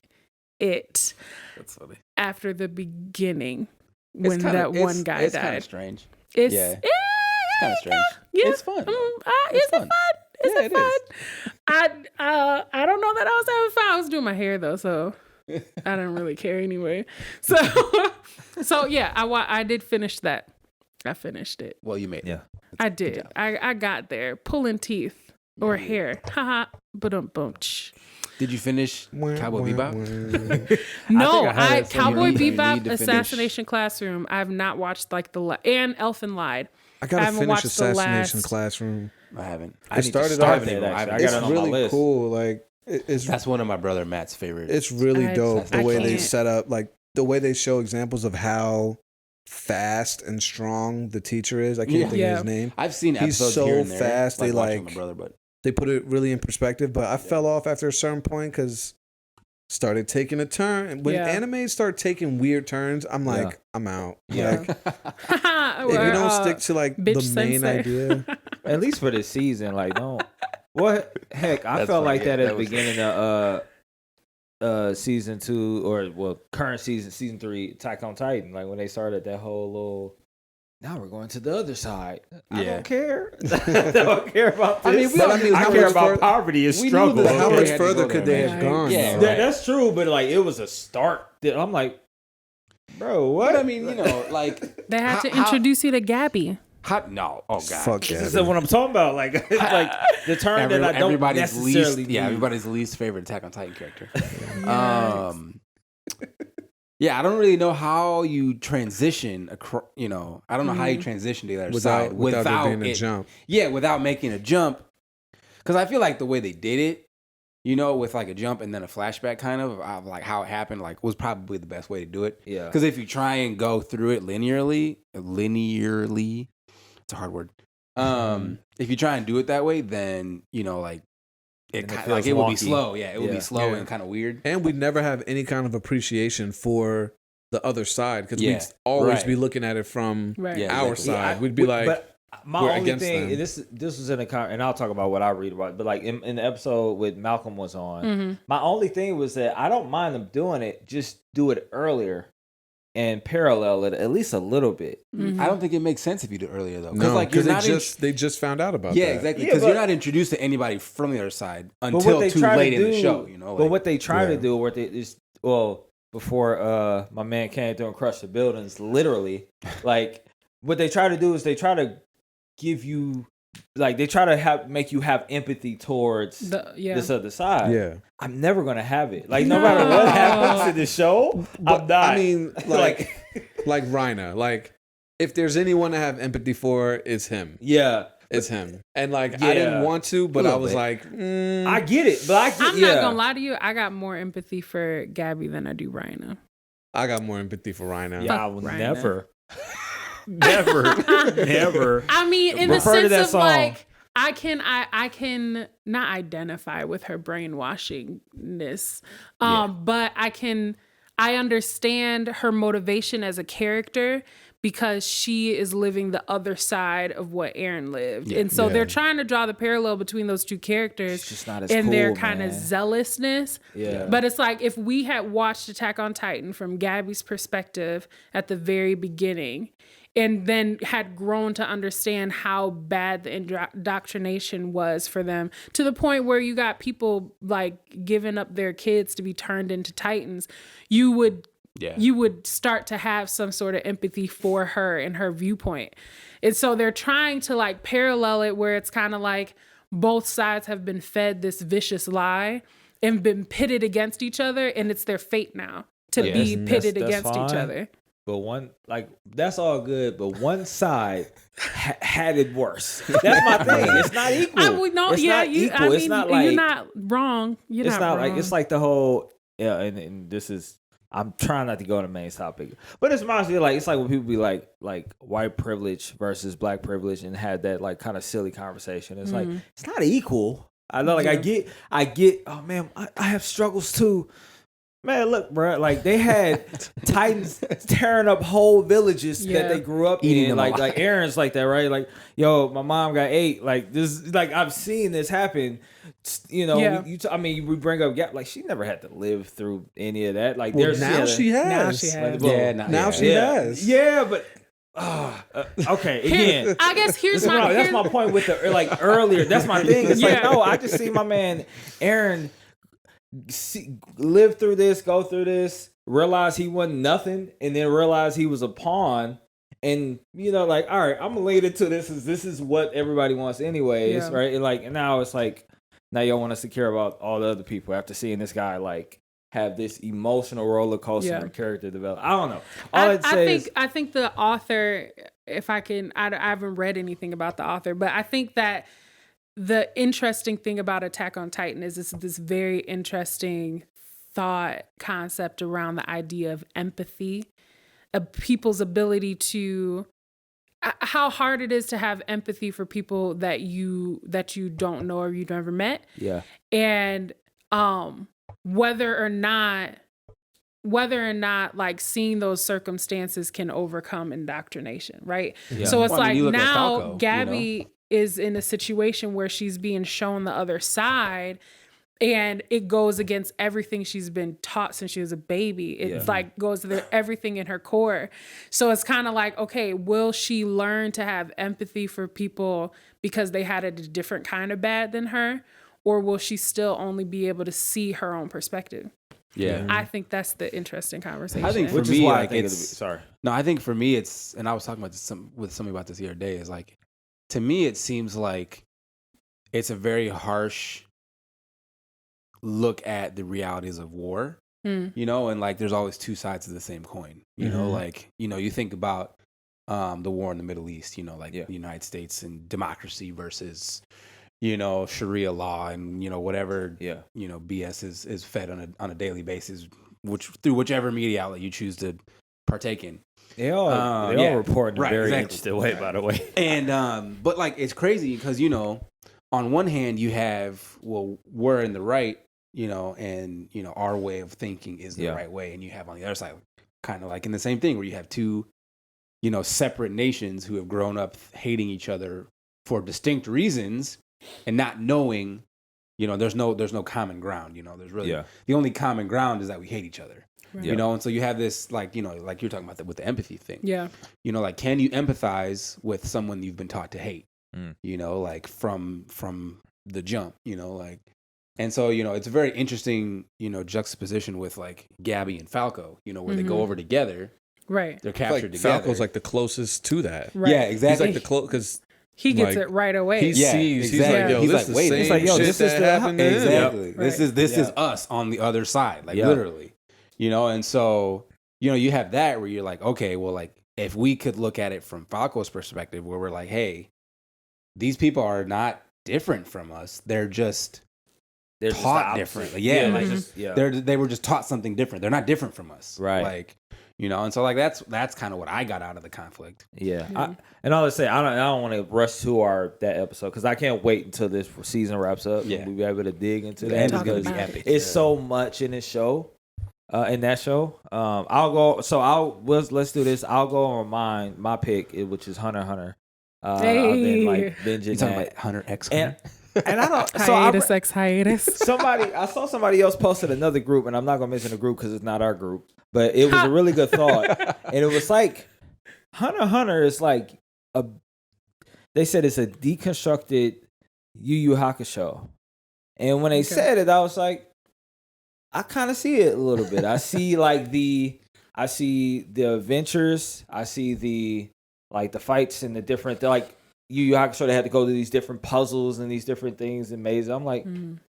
Speaker 4: it
Speaker 3: That's funny.
Speaker 4: after the beginning
Speaker 3: It's
Speaker 4: when
Speaker 3: kinda-
Speaker 4: that one guy
Speaker 3: It's kind
Speaker 4: died.
Speaker 3: of strange.
Speaker 4: It's
Speaker 3: Yeah. It's kind of strange.
Speaker 4: Yeah.
Speaker 3: It's fun.
Speaker 4: Is
Speaker 3: fun.
Speaker 4: it fun? Is
Speaker 3: Yeah,
Speaker 4: it
Speaker 3: it
Speaker 4: fun?
Speaker 3: is.
Speaker 4: I don't know that I was having fun. I was doing my hair though, so I didn't really care anyway. So yeah, I did finish that. I finished it.
Speaker 3: Well, you made it.
Speaker 1: Yeah.
Speaker 4: I did. I got there. Pulling teeth or hair. Haha. Boom.
Speaker 3: Did you finish Cowboy Bebop?
Speaker 4: No,
Speaker 1: I had it
Speaker 4: Cowboy
Speaker 3: somewhere. You need
Speaker 4: Bebop
Speaker 3: to finish.
Speaker 4: Assassination Classroom. I've not watched like and Elfen Lied.
Speaker 2: I
Speaker 4: I
Speaker 2: gotta
Speaker 4: haven't
Speaker 2: finish
Speaker 4: watched the
Speaker 2: Assassination
Speaker 4: last-
Speaker 2: Classroom.
Speaker 3: I haven't.
Speaker 1: I
Speaker 2: It
Speaker 1: need to
Speaker 2: started
Speaker 1: start
Speaker 2: off-
Speaker 1: that, actually. I
Speaker 2: It's
Speaker 1: got it on
Speaker 2: really
Speaker 1: my list.
Speaker 2: cool. Like it's
Speaker 3: That's one of my brother Matt's favorite.
Speaker 2: it's really
Speaker 4: I-
Speaker 2: dope the
Speaker 4: I
Speaker 2: way they
Speaker 4: can't.
Speaker 2: set up, like the way they show examples of how fast and strong the teacher is. I can't think
Speaker 4: Yeah.
Speaker 2: of his name.
Speaker 3: I've seen
Speaker 2: He's
Speaker 3: episodes
Speaker 2: so
Speaker 3: here and there.
Speaker 2: fast, they,
Speaker 3: watching
Speaker 2: like-
Speaker 3: my brother, but
Speaker 2: They put it really in perspective, but I fell off after a certain point because started taking a turn. And when
Speaker 4: Yeah.
Speaker 2: animes start taking weird turns, I'm like,
Speaker 1: Yeah.
Speaker 2: I'm out.
Speaker 1: Yeah.
Speaker 2: Like, if you don't stick to like the
Speaker 4: bitch
Speaker 2: main
Speaker 4: sensei.
Speaker 2: idea,
Speaker 1: At least for this season, like don't. What heck? I
Speaker 3: That's
Speaker 1: felt
Speaker 3: funny.
Speaker 1: like that
Speaker 3: Yeah,
Speaker 1: at
Speaker 3: that
Speaker 1: the
Speaker 3: was-
Speaker 1: beginning of season 2 or current season 3 Attack on Titan. Like when they started that whole little. Now we're going to the other side. I
Speaker 3: Yeah.
Speaker 1: don't care. I don't care about this.
Speaker 3: I mean, we all-
Speaker 2: I mean,
Speaker 1: I
Speaker 2: how
Speaker 1: care
Speaker 2: much
Speaker 1: about
Speaker 2: fur-
Speaker 1: poverty and
Speaker 3: we knew
Speaker 1: struggle.
Speaker 3: that
Speaker 2: but how
Speaker 3: Okay.
Speaker 2: much
Speaker 3: Had to
Speaker 2: further
Speaker 3: go
Speaker 2: could
Speaker 3: there,
Speaker 2: they
Speaker 3: man.
Speaker 2: have gone?
Speaker 3: Yeah,
Speaker 2: though?
Speaker 3: right.
Speaker 1: That's true, but like it was a start. I'm like, bro, what?
Speaker 3: But I mean, you know, like
Speaker 4: They had to
Speaker 3: how-
Speaker 4: introduce you to Gabby.
Speaker 3: no, oh god,
Speaker 2: Fuck yeah.
Speaker 1: This is what I'm talking about. Like, it's like the term that I don't
Speaker 3: everybody's
Speaker 1: necessarily
Speaker 3: least, yeah,
Speaker 1: need.
Speaker 3: everybody's least favorite Attack on Titan character. Yeah, I don't really know how you transition across. You know, I don't know how you transition to the other side
Speaker 2: without there being a
Speaker 3: it-
Speaker 2: jump.
Speaker 3: Yeah, without making a jump. Because I feel like the way they did it, you know, with like a jump and then a flashback, kind of like how it happened, like was probably the best way to do it.
Speaker 1: Yeah.
Speaker 3: Because if you try and go through it linearly, it's a hard word. If you try and do it that way, then you know, like
Speaker 1: And it
Speaker 3: kind
Speaker 1: feels
Speaker 3: like it will be
Speaker 1: wonky.
Speaker 3: slow. Yeah, it will
Speaker 1: Yeah.
Speaker 3: be slow
Speaker 2: Yeah.
Speaker 3: and kind of weird.
Speaker 2: And we'd never have any kind of appreciation for the other side because
Speaker 3: Yeah,
Speaker 2: we'd always
Speaker 3: right.
Speaker 2: be looking at it from
Speaker 4: Right.
Speaker 3: Yeah.
Speaker 2: our
Speaker 3: exactly.
Speaker 2: side. We'd be like,
Speaker 1: but my
Speaker 2: we're
Speaker 1: only
Speaker 2: against
Speaker 1: thing,
Speaker 2: them.
Speaker 1: and this was in a and I'll talk about what I read about, but like in the episode with Malcolm was on,
Speaker 4: Mm-hmm.
Speaker 1: my only thing was that I don't mind them doing it, just do it earlier and parallel it at least a little bit.
Speaker 4: Mm-hmm.
Speaker 3: I don't think it makes sense if you do it earlier though,
Speaker 2: no,
Speaker 3: like you're
Speaker 2: because
Speaker 3: not
Speaker 2: they just found out about
Speaker 3: yeah,
Speaker 2: that.
Speaker 3: exactly.
Speaker 1: Yeah,
Speaker 3: Because you're
Speaker 1: but-
Speaker 3: not introduced to anybody from the other side
Speaker 1: But
Speaker 3: until
Speaker 1: what they
Speaker 3: too
Speaker 1: try
Speaker 3: late
Speaker 1: to
Speaker 3: in the
Speaker 1: do,
Speaker 3: show. You know,
Speaker 1: but
Speaker 3: like,
Speaker 1: what they try to
Speaker 2: Yeah.
Speaker 1: do, what they is before my man came through and crushed the buildings, literally, like what they try to do is they try to give you, like they try to make you have empathy towards this other side.
Speaker 2: Yeah.
Speaker 1: I'm never gonna have it. Like no matter what happens in the show, I'm not.
Speaker 2: I mean, like Rhina. Like, if there's anyone to have empathy for, it's him.
Speaker 1: yeah,
Speaker 2: It's him. And like, I didn't
Speaker 1: Yeah.
Speaker 2: want to, but
Speaker 3: A
Speaker 2: I
Speaker 3: little
Speaker 2: was
Speaker 3: bit.
Speaker 2: like,
Speaker 1: I get it, but
Speaker 4: I'm not gonna lie to you. I got more empathy for Gabby than I do Rhina.
Speaker 2: I got more empathy for Rhino.
Speaker 1: Yeah, I will
Speaker 4: Rhino.
Speaker 1: never, never.
Speaker 4: I mean, in the
Speaker 1: Refer to
Speaker 4: sense
Speaker 1: that
Speaker 4: of
Speaker 1: song.
Speaker 4: like, I can not identify with her brainwashingness, but I understand her motivation as a character because she is living the other side of what Aaron lived.
Speaker 3: Yeah.
Speaker 4: And so they're trying to draw the parallel between those two characters
Speaker 1: It's just not as
Speaker 4: and
Speaker 1: cool,
Speaker 4: their kind of
Speaker 1: man.
Speaker 4: zealousness.
Speaker 1: Yeah.
Speaker 4: But it's like if we had watched Attack on Titan from Gabby's perspective at the very beginning and then had grown to understand how bad the indoctrination was for them to the point where you got people like giving up their kids to be turned into Titans, you would start to have some sort of empathy for her and her viewpoint. And so they're trying to like parallel it where it's kind of like both sides have been fed this vicious lie and been pitted against each other, and it's their fate now to be pitted
Speaker 1: that's
Speaker 4: against each
Speaker 1: fine.
Speaker 4: other.
Speaker 1: But one, like, that's all good. But one side had it worse. That's my thing. It's not equal. It's not equal. It's not like
Speaker 4: you're not wrong. You're
Speaker 1: it's
Speaker 4: not
Speaker 1: like
Speaker 4: wrong.
Speaker 1: it's like the whole and this is. I'm trying not to go on the main topic, but it's reminds me like it's like when people be like white privilege versus black privilege and had that like kind of silly conversation. It's like it's not equal. I know, like I get. Oh man, I have struggles too. Man, look, bro. Like they had Titans tearing up whole villages that they grew up
Speaker 3: Eating
Speaker 1: in.
Speaker 3: them
Speaker 1: Like
Speaker 3: alive.
Speaker 1: Aaron's like that, right? Like, yo, my mom got 8. Like this, like I've seen this happen. You know, I mean, we bring up Gap. Like she never had to live through any of that. Like there's
Speaker 2: now she has.
Speaker 4: Now she has.
Speaker 2: Now she has.
Speaker 1: Yeah, but okay. Again,
Speaker 4: I guess
Speaker 1: that's my point with the like earlier. That's my thing. It's like no, I just see my man Aaron live through this, go through this, realize he wasn't nothing, and then realize he was a pawn. And you know, like, all right, I'm gonna lead into this. This is what everybody wants, anyways, right? And like, and now it's like, now y'all want us to care about all the other people after seeing this guy like have this emotional roller coaster and character develop. I don't know.
Speaker 4: I think the author, if I can, I haven't read anything about the author, but I think that the interesting thing about Attack on Titan is this very interesting thought concept around the idea of empathy, of people's ability to, how hard it is to have empathy for people that you don't know or you've never met.
Speaker 1: Yeah.
Speaker 4: And whether or not like seeing those circumstances can overcome indoctrination, right? Yeah. So it's like now Falco, Gabby is in a situation where she's being shown the other side and it goes against everything she's been taught since she was a baby. It's like goes to everything in her core. So it's kind of like, okay, will she learn to have empathy for people because they had it a different kind of bad than her? Or will she still only be able to see her own perspective?
Speaker 3: Yeah.
Speaker 4: I think that's the interesting conversation.
Speaker 3: I think for
Speaker 1: Which
Speaker 3: me,
Speaker 1: is why
Speaker 3: like,
Speaker 1: I think
Speaker 3: it's,
Speaker 1: I
Speaker 3: think for me, it's, and I was talking about this with somebody about this the other day, is like, to me, it seems like it's a very harsh look at the realities of war, you know, and like there's always two sides of the same coin, you know, like, you know, you think about the war in the Middle East, you know, like the United States and democracy versus, you know, Sharia law and, you know, whatever, you know, BS is fed on a daily basis, through whichever media outlet you choose to partake in.
Speaker 1: They all report in a very interesting way, by the way.
Speaker 3: And but like it's crazy because, you know, on one hand you have, well, we're in the right, you know, and you know our way of thinking is the right way, and you have on the other side kind of like in the same thing where you have two, you know, separate nations who have grown up hating each other for distinct reasons and not knowing, you know, there's no common ground, you know, there's really the only common ground is that we hate each other. Right. You know, and so you have this, like, you know, like you're talking about with the empathy thing. Yeah. You know, like, can you empathize with someone you've been taught to hate? You know, like from the jump, you know, like, and so, you know, it's a very interesting, you know, juxtaposition with like Gabby and Falco, you know, where they go over together. Right. They're captured together.
Speaker 2: Falco's like the closest to that.
Speaker 4: Right.
Speaker 3: Yeah, exactly.
Speaker 2: He's like the because
Speaker 4: he gets it right away.
Speaker 2: He sees.
Speaker 3: Exactly.
Speaker 2: He's like, yo,
Speaker 3: wait,
Speaker 2: it's like, yo, this is happening.
Speaker 3: Exactly. This is us on the other side, like literally. You know, and so, you know, you have that where you're like, okay, well, like, if we could look at it from Falco's perspective, where we're like, hey, these people are not different from us. They're just
Speaker 1: they're
Speaker 3: taught differently. Yeah, like they were just taught something different. They're not different from us,
Speaker 1: right?
Speaker 3: Like, you know, and so like that's kind of what I got out of the conflict.
Speaker 1: Yeah, and I'll just say I don't want to rush to that episode because I can't wait until this season wraps up. Yeah, and we'll be able to dig into that because it's so much in this show. In that show, I'll go. So let's do this. I'll go on my pick, which is Hunter x Hunter. I've been like binging that
Speaker 3: Hunter x Hunter.
Speaker 1: And I don't.
Speaker 4: Hiatus.
Speaker 1: I saw somebody else posted another group, and I'm not gonna mention the group because it's not our group. But it was a really good thought, and it was like Hunter x Hunter is like they said it's a deconstructed Yu Yu Hakusho, and when they said it, I was like, I kind of see it a little bit. I see the adventures. I see the fights and the different like Yu Yu Hakusho. They had to go to these different puzzles and these different things and mazes. I'm like,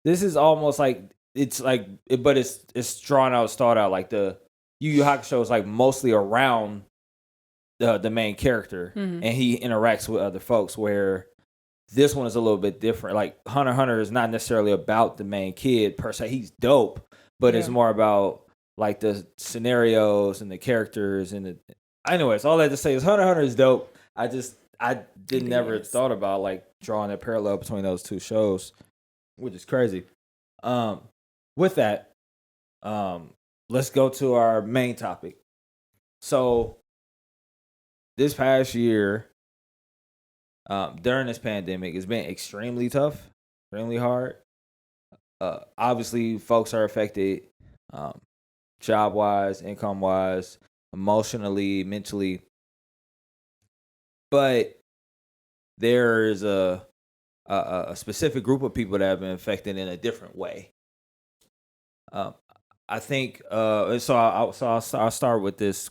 Speaker 1: this is almost like but it's drawn out, start out like the Yu Yu Hakusho is like mostly around the main character and he interacts with other folks. Where this one is a little bit different. Like Hunter x Hunter is not necessarily about the main kid per se. He's dope. But it's more about like the scenarios and the characters and anyways, all that to say is Hunter x Hunter is dope. I never thought about like drawing a parallel between those two shows, which is crazy. With that, let's go to our main topic. So this past year, during this pandemic, it's been extremely tough, extremely hard. Obviously, folks are affected job-wise, income-wise, emotionally, mentally. But there's a specific group of people that have been affected in a different way. I think so. I'll start with this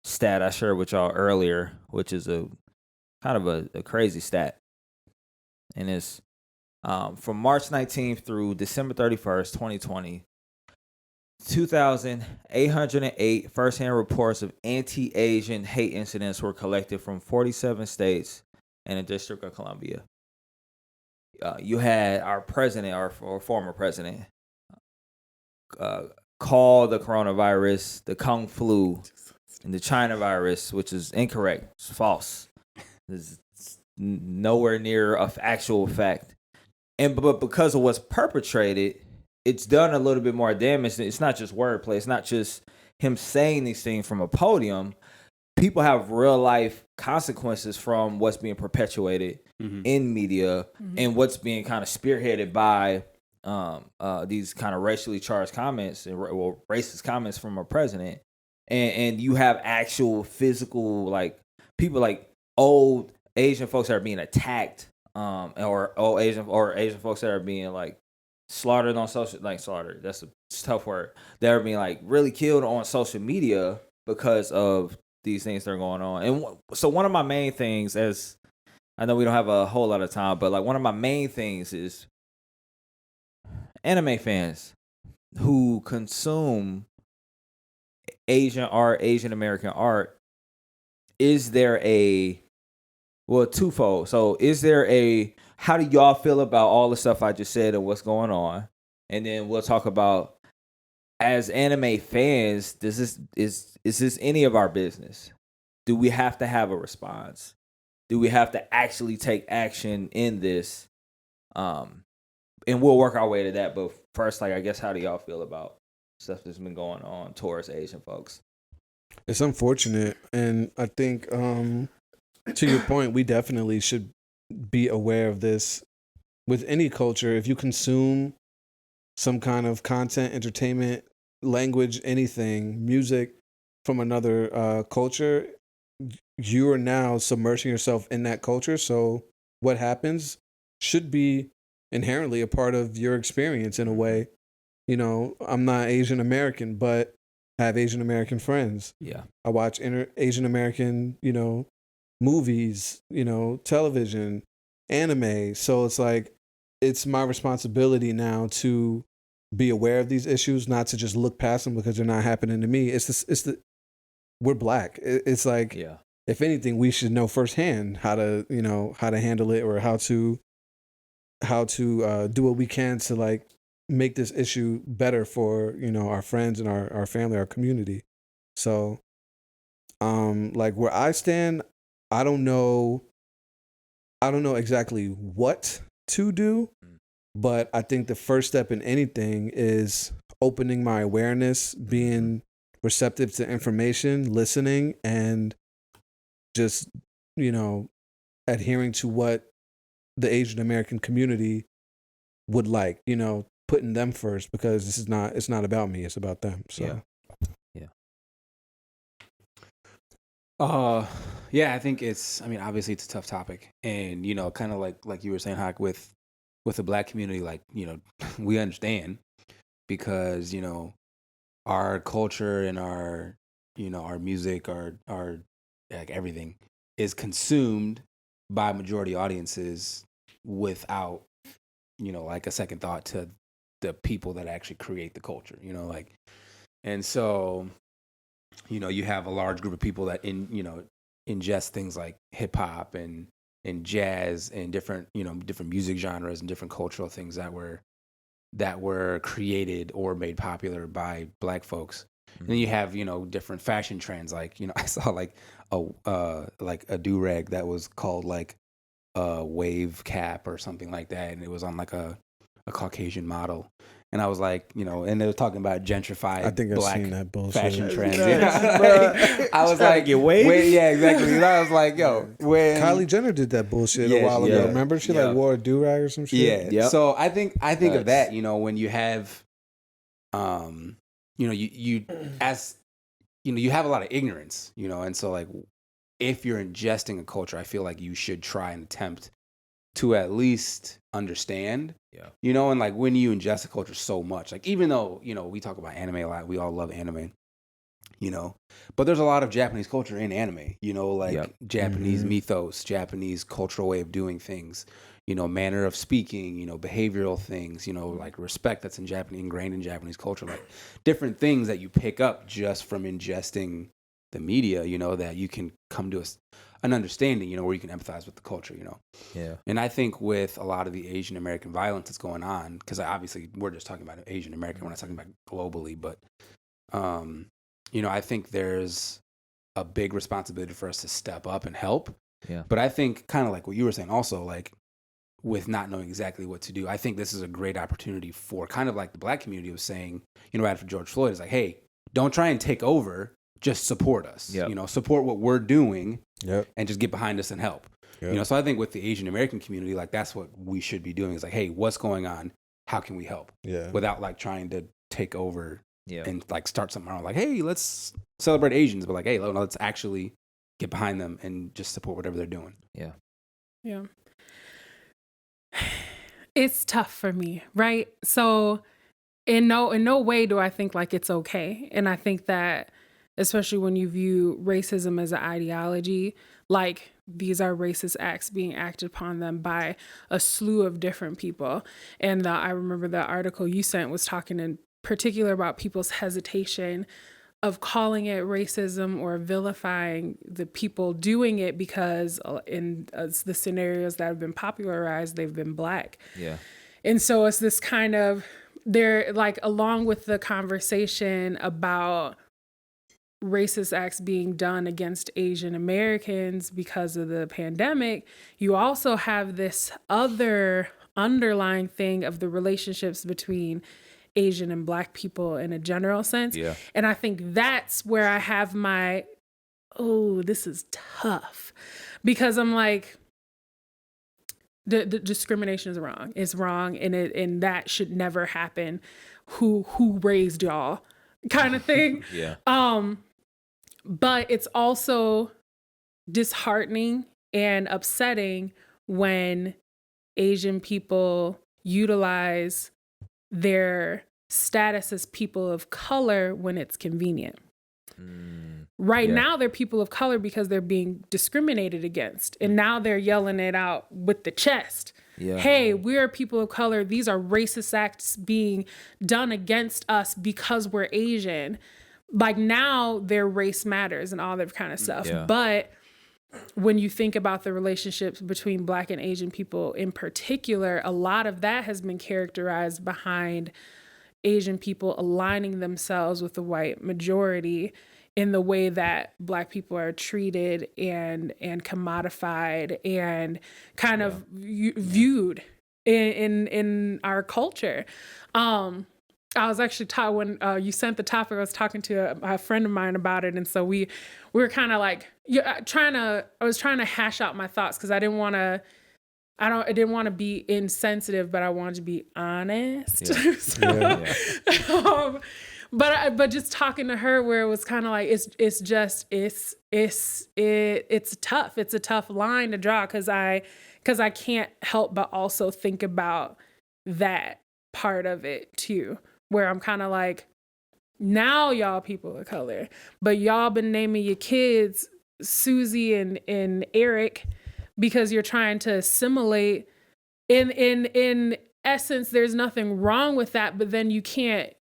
Speaker 1: stat I shared with y'all earlier, which is a kind of a crazy stat, and it's from March 19th through December 31st, 2020, 2,808 firsthand reports of anti-Asian hate incidents were collected from 47 states and the District of Columbia. You had our president, our former president, call the coronavirus the Kung flu and the China virus, which is incorrect. It's false. It's nowhere near an actual fact. But because of what's perpetrated, it's done a little bit more damage. It's not just wordplay. It's not just him saying these things from a podium. People have real life consequences from what's being perpetuated in media and what's being kind of spearheaded by these kind of racially charged comments and racist comments from a president. And you have actual physical, like people like old Asian folks that are being attacked. Or Asian folks that are being like slaughtered on social, like slaughtered. That's a tough word. That are being like really killed on social media because of these things that are going on. And so one of my main things, as I know we don't have a whole lot of time, but like one of my main things is anime fans who consume Asian art, Asian American art. Is there twofold. So how do y'all feel about all the stuff I just said and what's going on? And then we'll talk about, as anime fans, is this any of our business? Do we have to have a response? Do we have to actually take action in this? And we'll work our way to that. But first, like, I guess, how do y'all feel about stuff that's been going on towards Asian folks?
Speaker 2: It's unfortunate. And I think, to your point, we definitely should be aware of this with any culture. If you consume some kind of content, entertainment, language, anything, music from another culture, you are now submerging yourself in that culture. So what happens should be inherently a part of your experience in a way. You know, I'm not Asian American, but I have Asian American friends.
Speaker 1: Yeah.
Speaker 2: I watch Asian American, movies, television, anime. So it's like, it's my responsibility now to be aware of these issues, not to just look past them because they're not happening to me. We're black. It's like,
Speaker 1: yeah.
Speaker 2: If anything, we should know firsthand how to handle it, or how to do what we can to like make this issue better for, our friends and our family, our community. So, like where I stand, I don't know exactly what to do, but I think the first step in anything is opening my awareness, being receptive to information, listening, and just, adhering to what the Asian American community would like, putting them first, because it's not about me, it's about them. So
Speaker 3: yeah, I think obviously it's a tough topic, and kind of like you were saying, Hawk, with the Black community, like, we understand, because our culture and our our music, our like everything is consumed by majority audiences without like a second thought to the people that actually create the culture, like, and so you have a large group of people that ingest things like hip hop and jazz and different music genres and different cultural things that were created or made popular by Black folks. And then you have different fashion trends, like I saw like a do-rag that was called like a wave cap or something like that, and it was on like a Caucasian model. And I was like, and they were talking about gentrified
Speaker 2: I think
Speaker 3: Black
Speaker 2: I've seen that bullshit.
Speaker 3: fashion trends.
Speaker 1: Yes,
Speaker 3: I was like,
Speaker 1: get wavy?
Speaker 3: yeah, exactly. And I was like, yo, when
Speaker 2: Kylie Jenner did that bullshit
Speaker 3: Yeah,
Speaker 2: a while
Speaker 1: yeah.
Speaker 2: ago. Remember, she like wore a do-rag or some shit.
Speaker 3: yeah.
Speaker 1: Yep.
Speaker 3: So I think of
Speaker 1: That's-
Speaker 3: that, when you have, you as you have a lot of ignorance, and so like if you're ingesting a culture, I feel like you should try and attempt to at least understand.
Speaker 1: Yeah.
Speaker 3: And like when you ingest a culture so much, like even though, we talk about anime a lot, we all love anime, but there's a lot of Japanese culture in anime, like Japanese mythos, Japanese cultural way of doing things, manner of speaking, behavioral things, like respect that's ingrained in Japanese culture, like different things that you pick up just from ingesting the media, that you can come to an understanding, where you can empathize with the culture,
Speaker 1: Yeah.
Speaker 3: And I think with a lot of the Asian American violence that's going on, because obviously we're just talking about Asian American, we're not talking about globally, but, I think there's a big responsibility for us to step up and help.
Speaker 1: Yeah.
Speaker 3: But I think kind of like what you were saying also, like with not knowing exactly what to do, I think this is a great opportunity for kind of like the Black community was saying, after George Floyd, is like, hey, don't try and take over, just support us, support what we're doing and just get behind us and help. So I think with the Asian American community, like that's what we should be doing is like, hey, what's going on? How can we help? Without like trying to take over and like start something around like, hey, let's celebrate Asians, but like, hey, let's actually get behind them and just support whatever they're doing.
Speaker 4: Yeah. It's tough for me, right? So in no way do I think like it's okay. And I think that especially when you view racism as an ideology, like these are racist acts being acted upon them by a slew of different people. And I remember the article you sent was talking in particular about people's hesitation of calling it racism or vilifying the people doing it because in the scenarios that have been popularized, they've been Black.
Speaker 1: Yeah.
Speaker 4: And so it's this kind of, they're like, along with the conversation about racist acts being done against Asian Americans because of the pandemic, you also have this other underlying thing of the relationships between Asian and Black people in a general sense.
Speaker 1: Yeah.
Speaker 4: And I think that's where I have my, this is tough, because I'm like, the discrimination is wrong. It's wrong, and that should never happen. Who raised y'all, kind of thing.
Speaker 1: Yeah.
Speaker 4: But it's also disheartening and upsetting when Asian people utilize their status as people of color when it's convenient. Right now, they're people of color because they're being discriminated against. And now they're yelling it out with the chest. Yeah. Hey, we're people of color. These are racist acts being done against us because we're Asian. Like now their race matters and all that kind of stuff. Yeah. But when you think about the relationships between Black and Asian people in particular, a lot of that has been characterized behind Asian people aligning themselves with the white majority in the way that Black people are treated and commodified and kind of viewed in our culture. I was actually taught when you sent the topic, I was talking to a friend of mine about it. And so we were kind of like, I was trying to hash out my thoughts because I didn't want to be insensitive, but I wanted to be honest.
Speaker 2: Yeah.
Speaker 4: But just talking to her, where it was kind of like it's tough. It's a tough line to draw because I can't help but also think about that part of it too, where I'm kind of like, now y'all people of color, but y'all been naming your kids Susie and Eric because you're trying to assimilate. In essence, there's nothing wrong with that, but then you can't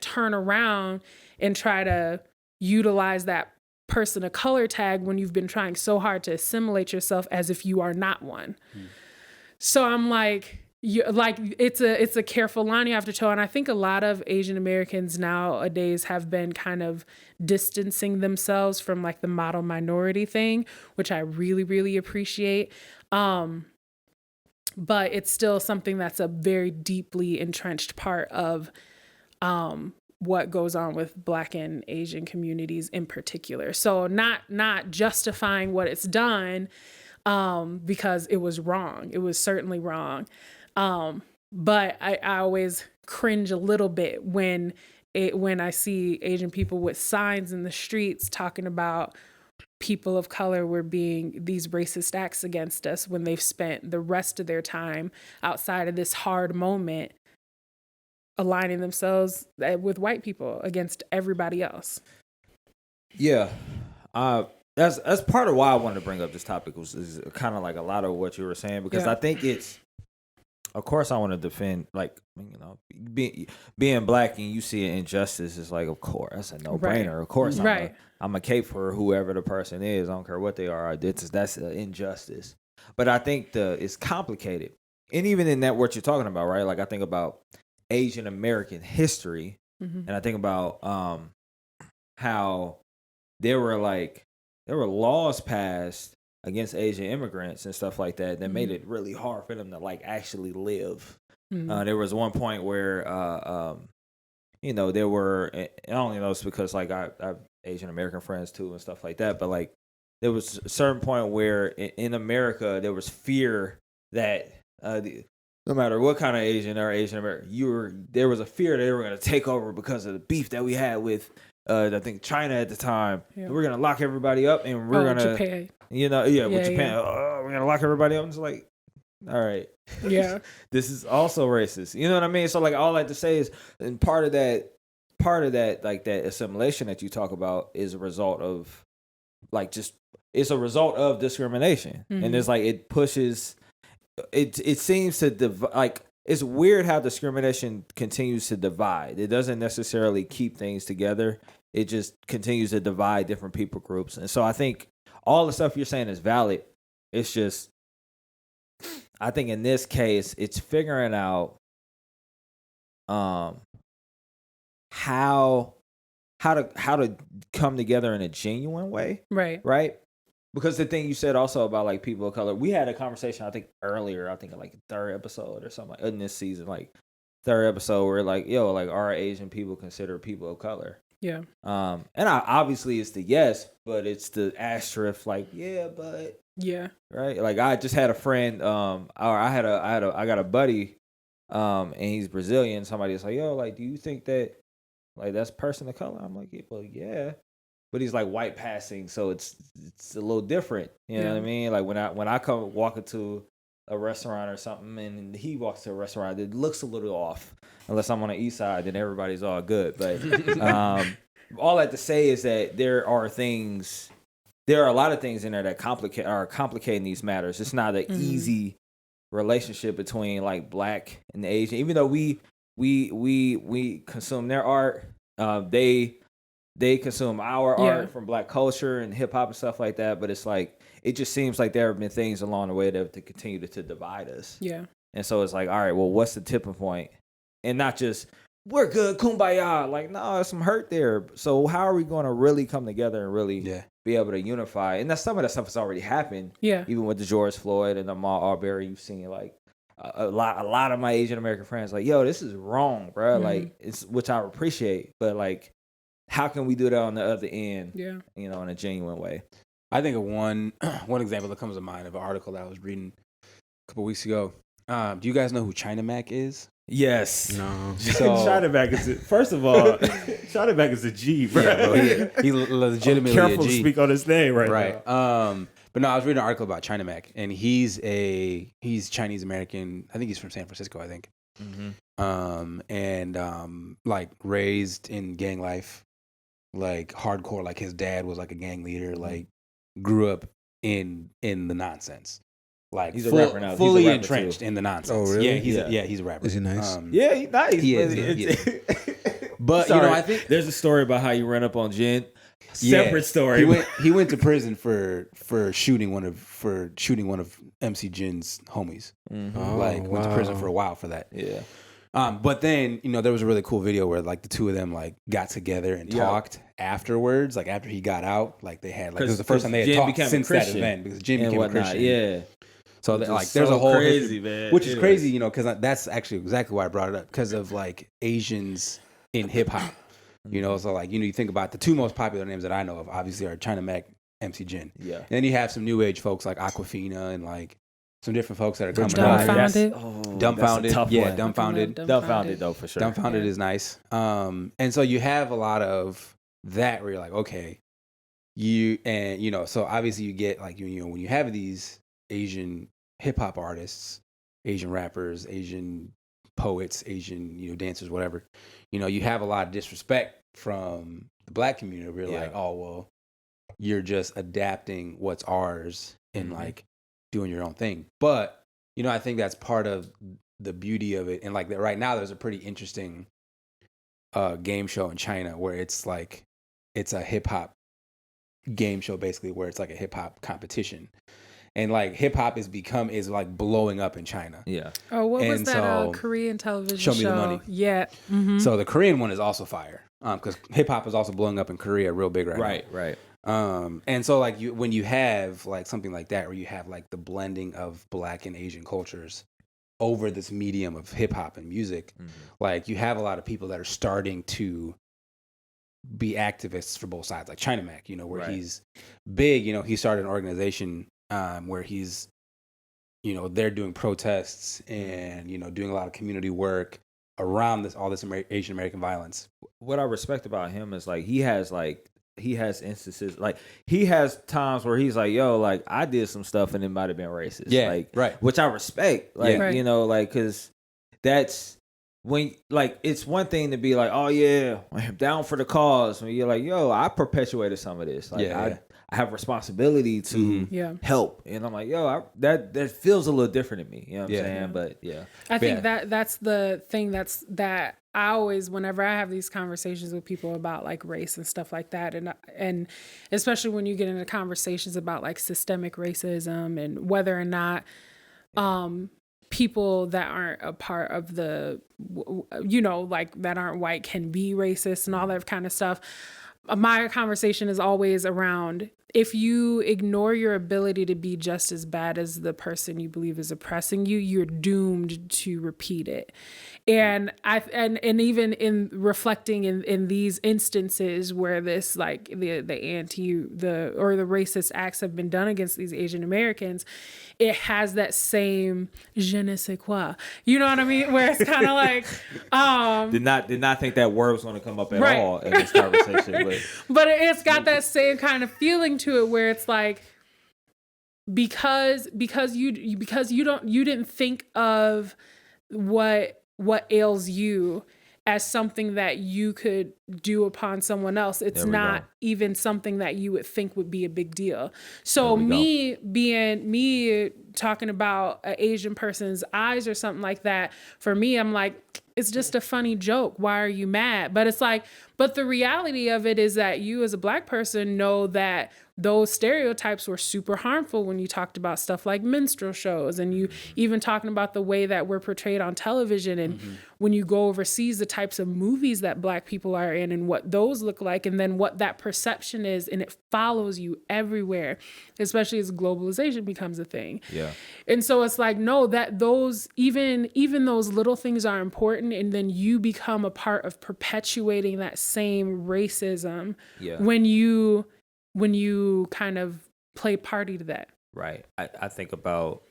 Speaker 4: turn around and try to utilize that person of color tag when you've been trying so hard to assimilate yourself as if you are not one. So I'm like, it's a careful line you have to toe. And I think a lot of Asian Americans nowadays have been kind of distancing themselves from like the model minority thing, which I really, really appreciate. But it's still something that's a very deeply entrenched part of what goes on with Black and Asian communities in particular. So not justifying what it's done because it was wrong. It was certainly wrong. But I always cringe a little bit when I see Asian people with signs in the streets talking about people of color were being these racist acts against us when they've spent the rest of their time outside of this hard moment aligning themselves with white people against everybody else.
Speaker 1: Yeah. That's part of why I wanted to bring up this topic is kind of like a lot of what you were saying, because I think it's, of course I want to defend, like, you know, being Black and you see an injustice is like, of course, that's a no-brainer. Of course I'm a cape for whoever the person is. I don't care what they are. That's an injustice. But I think it's complicated. And even in that, what you're talking about, right? Like I think about Asian American history, and I think about how there were laws passed against Asian immigrants and stuff like that made it really hard for them to like actually live. There was one point where you know, there were, and I only know this because like I have Asian American friends too and stuff like that, but like there was a certain point where in America there was fear that no matter what kind of Asian or Asian American there was a fear that they were going to take over because of the beef that we had with I think China at the time. Yeah. We're going to lock everybody up and we're going to Japan. You know, with Japan, we're going to lock everybody up. And it's like, all right. Yeah. This is also racist. You know what I mean? So like all I like to say is, and part of that like that assimilation that you talk about is a result of like it's a result of discrimination. And it's like it pushes it seems to like it's weird how discrimination continues to divide. It doesn't necessarily keep things together. It just continues to divide different people groups. And so I think all the stuff you're saying is valid. It's just, I think in this case, it's figuring out how to come together in a genuine way. Right? Because the thing you said also about like people of color, we had a conversation I think earlier, I think like third episode or something like in this season, like third episode where like, yo, like are Asian people considered people of color? Yeah. And obviously it's the yes, but it's the asterisk like, yeah, but right. Like I just had a friend, I got a buddy, and he's Brazilian. Somebody was like, yo, like, do you think that like that's person of color? I'm like, well, yeah. But he's like white passing, so it's a little different. You know what I mean? Like when I come walk into a restaurant or something, and he walks to a restaurant, it looks a little off. Unless I'm on the east side, then everybody's all good. But all that to say is that there are a lot of things in there that are complicating these matters. It's not an easy relationship between like Black and Asian. Even though we consume their art, they consume our art from Black culture and hip hop and stuff like that. But it's like it just seems like there have been things along the way that to continue to divide us.
Speaker 4: Yeah.
Speaker 1: And so it's like, all right, well, what's the tipping point? And not just, we're good, kumbaya. Like, no, there's some hurt there. So how are we going to really come together and really be able to unify? And that's some of that stuff has already happened.
Speaker 4: Yeah.
Speaker 1: Even with the George Floyd and the Ahmaud Arbery, you've seen like a lot of my Asian American friends like, yo, this is wrong, bro. Like, it's which I appreciate, but like, how can we do that on the other end?
Speaker 4: Yeah.
Speaker 1: You know, in a genuine way.
Speaker 3: I think of one example that comes to mind of an article that I was reading a couple weeks ago. Do you guys know who China Mac is?
Speaker 1: Yes.
Speaker 2: No.
Speaker 1: So, China Mac is first of all, China Mac is a G, bro.
Speaker 3: Yeah, bro, he legitimately
Speaker 1: I'm careful
Speaker 3: a G.
Speaker 1: to speak on his name right
Speaker 3: now. But no, I was reading an article about China Mac, and he's Chinese American. I think he's from San Francisco. I think. Like raised in gang life, like hardcore. Like his dad was like a gang leader. Like grew up in the nonsense. Like
Speaker 1: he's a rapper now.
Speaker 3: Fully
Speaker 1: he's a rapper
Speaker 3: entrenched
Speaker 1: too.
Speaker 3: in the nonsense.
Speaker 2: Oh really?
Speaker 3: Yeah, he's a rapper.
Speaker 2: Is he nice?
Speaker 1: Yeah, he's nice.
Speaker 3: He is. But
Speaker 1: Sorry,
Speaker 3: you know, I think
Speaker 1: there's a story about how you ran up on Jen. Separate story.
Speaker 3: He went to prison for shooting one of MC Jin's homies. Went to prison for a while for that.
Speaker 1: Yeah.
Speaker 3: But then, you know, there was a really cool video where like the two of them like got together and talked afterwards, like after he got out, like they had like it was the first time they had talked since that event because Jin became a Christian.
Speaker 1: Yeah.
Speaker 3: So like there's a whole
Speaker 1: crazy, man.
Speaker 3: Which is crazy, you know, because that's actually exactly why I brought it up, because of like Asians in hip hop. You know, so like, you know, you think about the two most popular names that I know of, obviously, are China Mac, MC Jin.
Speaker 1: Yeah.
Speaker 3: And then you have some new age folks like Aquafina and like some different folks that are coming
Speaker 4: Dumbfounded.
Speaker 3: out. Dumbfounded. Yeah, Dumbfounded.
Speaker 1: Dumbfounded though, for sure.
Speaker 3: Dumbfounded is nice. And so you have a lot of that where you're like, okay, so obviously you get like, you know, when you have these Asian hip hop artists, Asian rappers, Asian poets, Asian, you know, dancers, whatever, you know, you have a lot of disrespect from the black community. We're like, oh, well, you're just adapting what's ours and like doing your own thing. But, you know, I think that's part of the beauty of it. And like that right now, there's a pretty interesting game show in China where it's like, it's a hip hop game show basically, where it's like a hip hop competition. And like hip hop is like blowing up in China. Yeah.
Speaker 4: Oh, what was that Korean television show?
Speaker 3: Show Me the Money.
Speaker 4: Yeah. Mm-hmm.
Speaker 3: So the Korean one is also fire, because hip hop is also blowing up in Korea real big right now.
Speaker 1: Right.
Speaker 3: And so like when you have like something like that, where you have like the blending of black and Asian cultures over this medium of hip hop and music, like you have a lot of people that are starting to be activists for both sides, like China Mac, you know, where he's big. You know, he started an organization where he's, you know, they're doing protests and, you know, doing a lot of community work around all this Asian American violence.
Speaker 1: What I respect about him is like he has instances, like he has times where he's like, yo, like I did some stuff and it might have been racist.
Speaker 3: Yeah,
Speaker 1: like,
Speaker 3: right.
Speaker 1: Which I respect. Like, you know, like, cause that's when, like, it's one thing to be like, oh yeah, I'm down for the cause. When you're like, yo, I perpetuated some of this. Like, I have responsibility to help. And I'm like, yo, that feels a little different to me. You know what I'm saying? But yeah.
Speaker 4: I think that's the thing that I always, whenever I have these conversations with people about like race and stuff like that, and especially when you get into conversations about like systemic racism and whether or not people that aren't a part of the, you know, like that aren't white can be racist and all that kind of stuff. My conversation is always around, if you ignore your ability to be just as bad as the person you believe is oppressing you, you're doomed to repeat it. And even in reflecting in these instances where this, like the racist acts have been done against these Asian Americans, it has that same je ne sais quoi. You know what I mean? Where it's kind of like
Speaker 1: did not think that word was going to come up at all in this conversation.
Speaker 4: But it's got that same kind of feeling to it where it's like, because you didn't think of what ails you as something that you could do upon someone else. It's not even something that you would think would be a big deal. So me talking about an Asian person's eyes or something like that, for me, I'm like, it's just a funny joke. Why are you mad? But it's like, but the reality of it is that you as a black person know that those stereotypes were super harmful when you talked about stuff like minstrel shows, and you even talking about the way that we're portrayed on television, and when you go overseas, the types of movies that Black people are in and what those look like, and then what that perception is, and it follows you everywhere, especially as globalization becomes a thing.
Speaker 1: Yeah.
Speaker 4: And so it's like, no, that those even those little things are important, and then you become a part of perpetuating that same racism when you kind of play party to that.
Speaker 1: Right. I think about,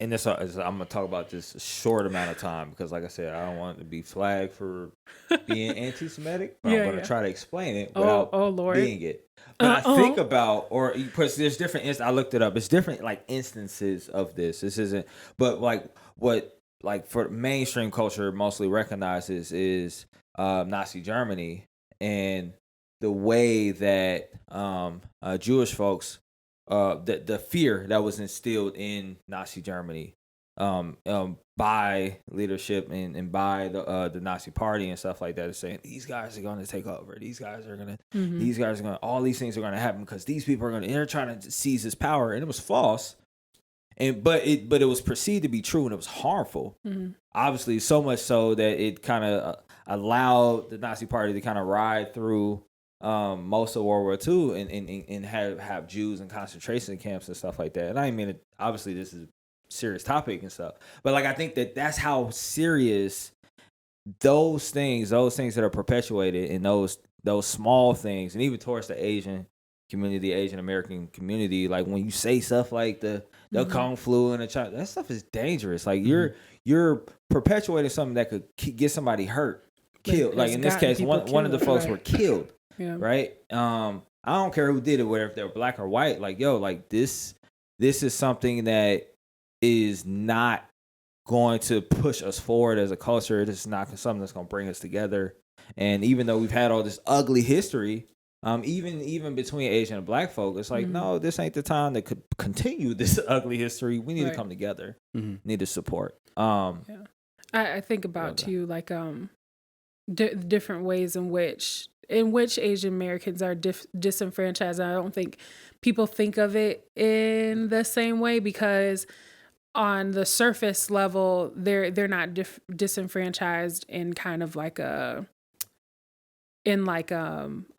Speaker 1: and this I'm gonna talk about this a short amount of time because, like I said, I don't want to be flagged for being anti-Semitic. But I'm gonna try to explain it without being it. But I think about, or because there's different. I looked it up. It's different like instances of this. This isn't, but like what like for mainstream culture mostly recognizes is Nazi Germany and the way that Jewish folks, the fear that was instilled in Nazi Germany by leadership and by the Nazi Party and stuff like that, is saying these guys are going to take over. These guys are going to, all these things are going to happen because these people are going to, they're trying to seize this power, and it was false. But it was perceived to be true, and it was harmful. Obviously, so much so that it kind of allowed the Nazi Party to kind of ride through most of World War II and have Jews in concentration camps and stuff like that. And I mean, obviously this is a serious topic and stuff, but like I think that's how serious those things that are perpetuated in those small things, and even towards the Asian community, the Asian American community, like when you say stuff like the Kung flu and the China, that stuff is dangerous. Like you're perpetuating something that could get somebody hurt, killed. Like in this case, one of the folks were killed.
Speaker 4: Yeah.
Speaker 1: Right. I don't care who did it, whether if they're Black or white. Like, yo, like this is something that is not going to push us forward as a culture. This is not something that's going to bring us together. And even though we've had all this ugly history, even between Asian and Black folk, it's like, no, this ain't the time that could continue this ugly history. We need to come together. Need to support.
Speaker 4: I think about too, like different ways in which Asian Americans are disenfranchised. I don't think people think of it in the same way, because on the surface level, they're not disenfranchised in kind of like a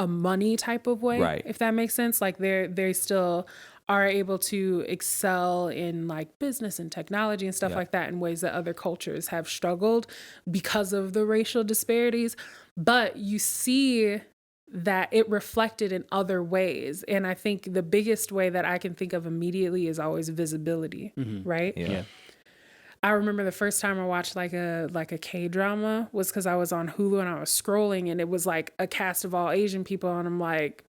Speaker 4: money type of way,
Speaker 1: right?
Speaker 4: If that makes sense. Like they still are able to excel in like business and technology and stuff like that in ways that other cultures have struggled because of the racial disparities. But you see that it reflected in other ways. And I think the biggest way that I can think of immediately is always visibility, right?
Speaker 1: Yeah.
Speaker 4: I remember the first time I watched like a K-drama was because I was on Hulu and I was scrolling, and it was like a cast of all Asian people, and I'm like,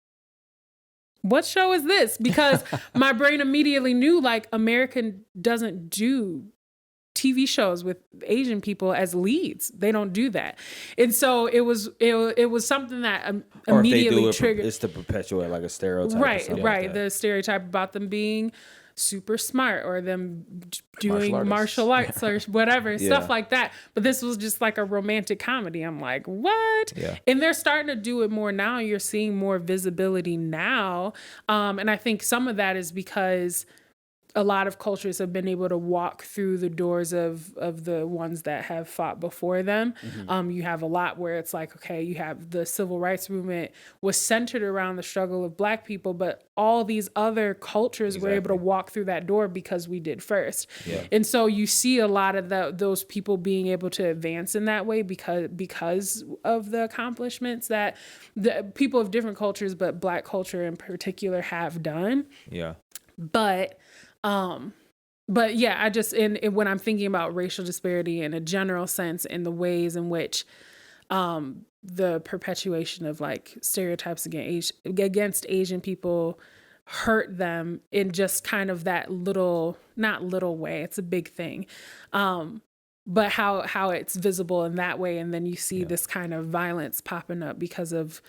Speaker 4: what show is this? Because my brain immediately knew like America doesn't do TV shows with Asian people as leads. They don't do that. And so it was something that immediately triggered.
Speaker 1: It's to perpetuate like a stereotype.
Speaker 4: Right.
Speaker 1: Like
Speaker 4: the stereotype about them being super smart or them doing martial arts or whatever, stuff like that. But this was just like a romantic comedy. I'm like, what?
Speaker 1: Yeah.
Speaker 4: And they're starting to do it more now. You're seeing more visibility now. And I think some of that is because a lot of cultures have been able to walk through the doors of the ones that have fought before them. You have a lot where it's like, okay, you have the civil rights movement was centered around the struggle of Black people, but all these other cultures were able to walk through that door because we did first. Yeah. And so you see a lot of those people being able to advance in that way because of the accomplishments that the people of different cultures, but Black culture in particular, have done.
Speaker 1: Yeah.
Speaker 4: But yeah, I just, when I'm thinking about racial disparity in a general sense, in the ways in which the perpetuation of like stereotypes against Asian people hurt them in just kind of that not little way, it's a big thing, but how it's visible in that way. And then you see this kind of violence popping up because of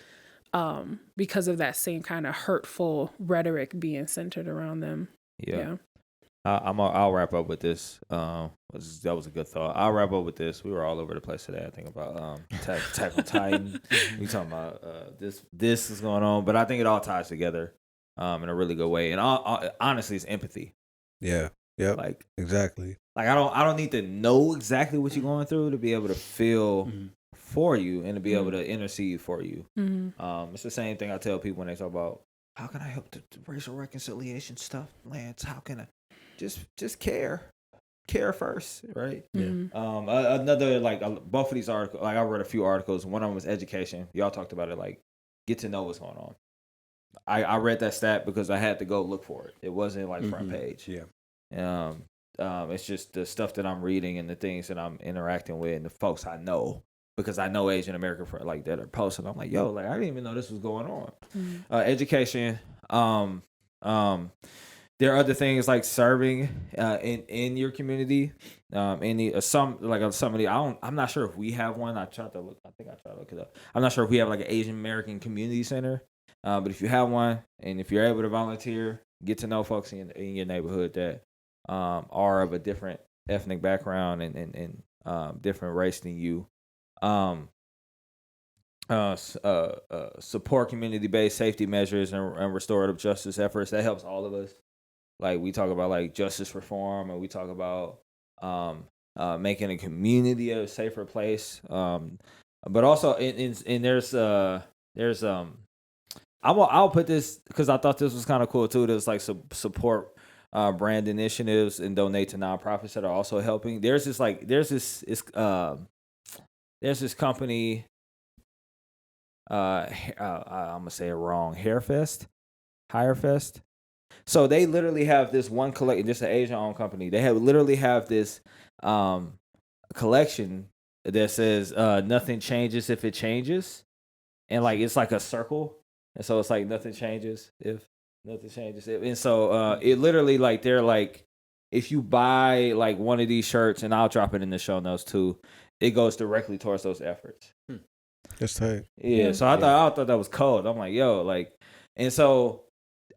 Speaker 4: that same kind of hurtful rhetoric being centered around them. Yeah.
Speaker 1: I'll wrap up with this. That was a good thought. I'll wrap up with this. We were all over the place today. I think about Attack on Titan. We talking about this is going on, but I think it all ties together. in a really good way. And honestly, it's empathy.
Speaker 2: Yeah. Yeah.
Speaker 1: Like
Speaker 2: exactly.
Speaker 1: Like I don't need to know exactly what you're going through to be able to feel for you and to be able to intercede for you. It's the same thing I tell people when they talk about how can I help the racial reconciliation stuff, Lance? How can I just care first, right? Another both of these articles, like I read a few articles. One of them was education. Y'all talked about it, like get to know what's going on. I read that stat because I had to go look for it. It wasn't like front page. Yeah. It's just the stuff that I'm reading and the things that I'm interacting with and the folks I know, because I know Asian American like that are posting. I'm like, yo, like I didn't even know this was going on. Education. There are other things like serving in your community. I'm not sure if we have one. I think I tried to look it up. I'm not sure if we have like an Asian American community center. But if you have one, and if you're able to volunteer, get to know folks in your neighborhood that are of a different ethnic background and different race than you. Support community-based safety measures and restorative justice efforts. That helps all of us. Like we talk about like justice reform, and we talk about making a community a safer place. But also and there's I'll put this because I thought this was kind of cool too. There's like support brand initiatives and donate to nonprofits that are also helping. There's this company. I'm gonna say it wrong. Hirefest. So they literally have this one collection. This is an Asian-owned company. They literally have this collection that says "Nothing changes if it changes," and like it's like a circle, and so it's like nothing changes if nothing changes. And so it literally like they're like, if you buy like one of these shirts, and I'll drop it in the show notes too, it goes directly towards those efforts.
Speaker 2: That's tight.
Speaker 1: Yeah. So I thought that was cold. I'm like, yo, like, and so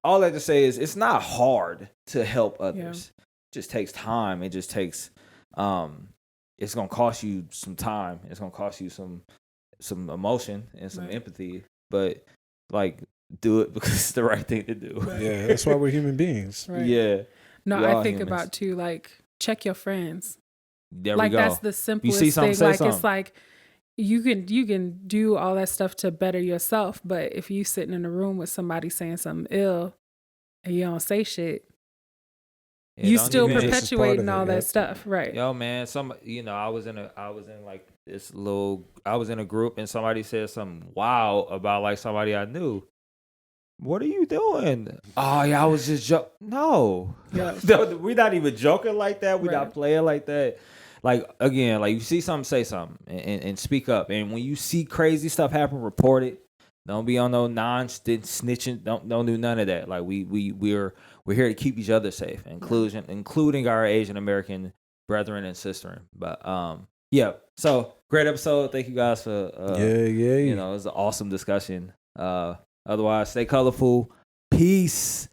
Speaker 1: all I have to say is it's not hard to help others. It just takes time. It just takes it's gonna cost you some time. It's gonna cost you some emotion and some empathy. But like, do it because it's the right thing to do.
Speaker 2: Yeah, that's why we're human beings.
Speaker 4: Right.
Speaker 1: Yeah.
Speaker 4: No, I think about too, like, check your friends.
Speaker 1: There
Speaker 4: like
Speaker 1: we go.
Speaker 4: That's the simplest
Speaker 1: you see something,
Speaker 4: thing. Like
Speaker 1: something.
Speaker 4: It's like you can do all that stuff to better yourself, but if you sitting in a room with somebody saying something ill and you don't say shit, you still perpetuating all that stuff, right?
Speaker 1: Yo, man, I was in a group and somebody said something wild about like somebody I knew. What are you doing? Oh yeah, I was just joking. No, we're not even joking like that. We're not playing like that. Like again, like you see something, say something, and speak up. And when you see crazy stuff happen, report it. Don't be on no snitching. Don't do none of that. Like we're here to keep each other safe, including our Asian American brethren and sisters. But yeah. So great episode. Thank you guys for it was an awesome discussion. Otherwise, stay colorful. Peace.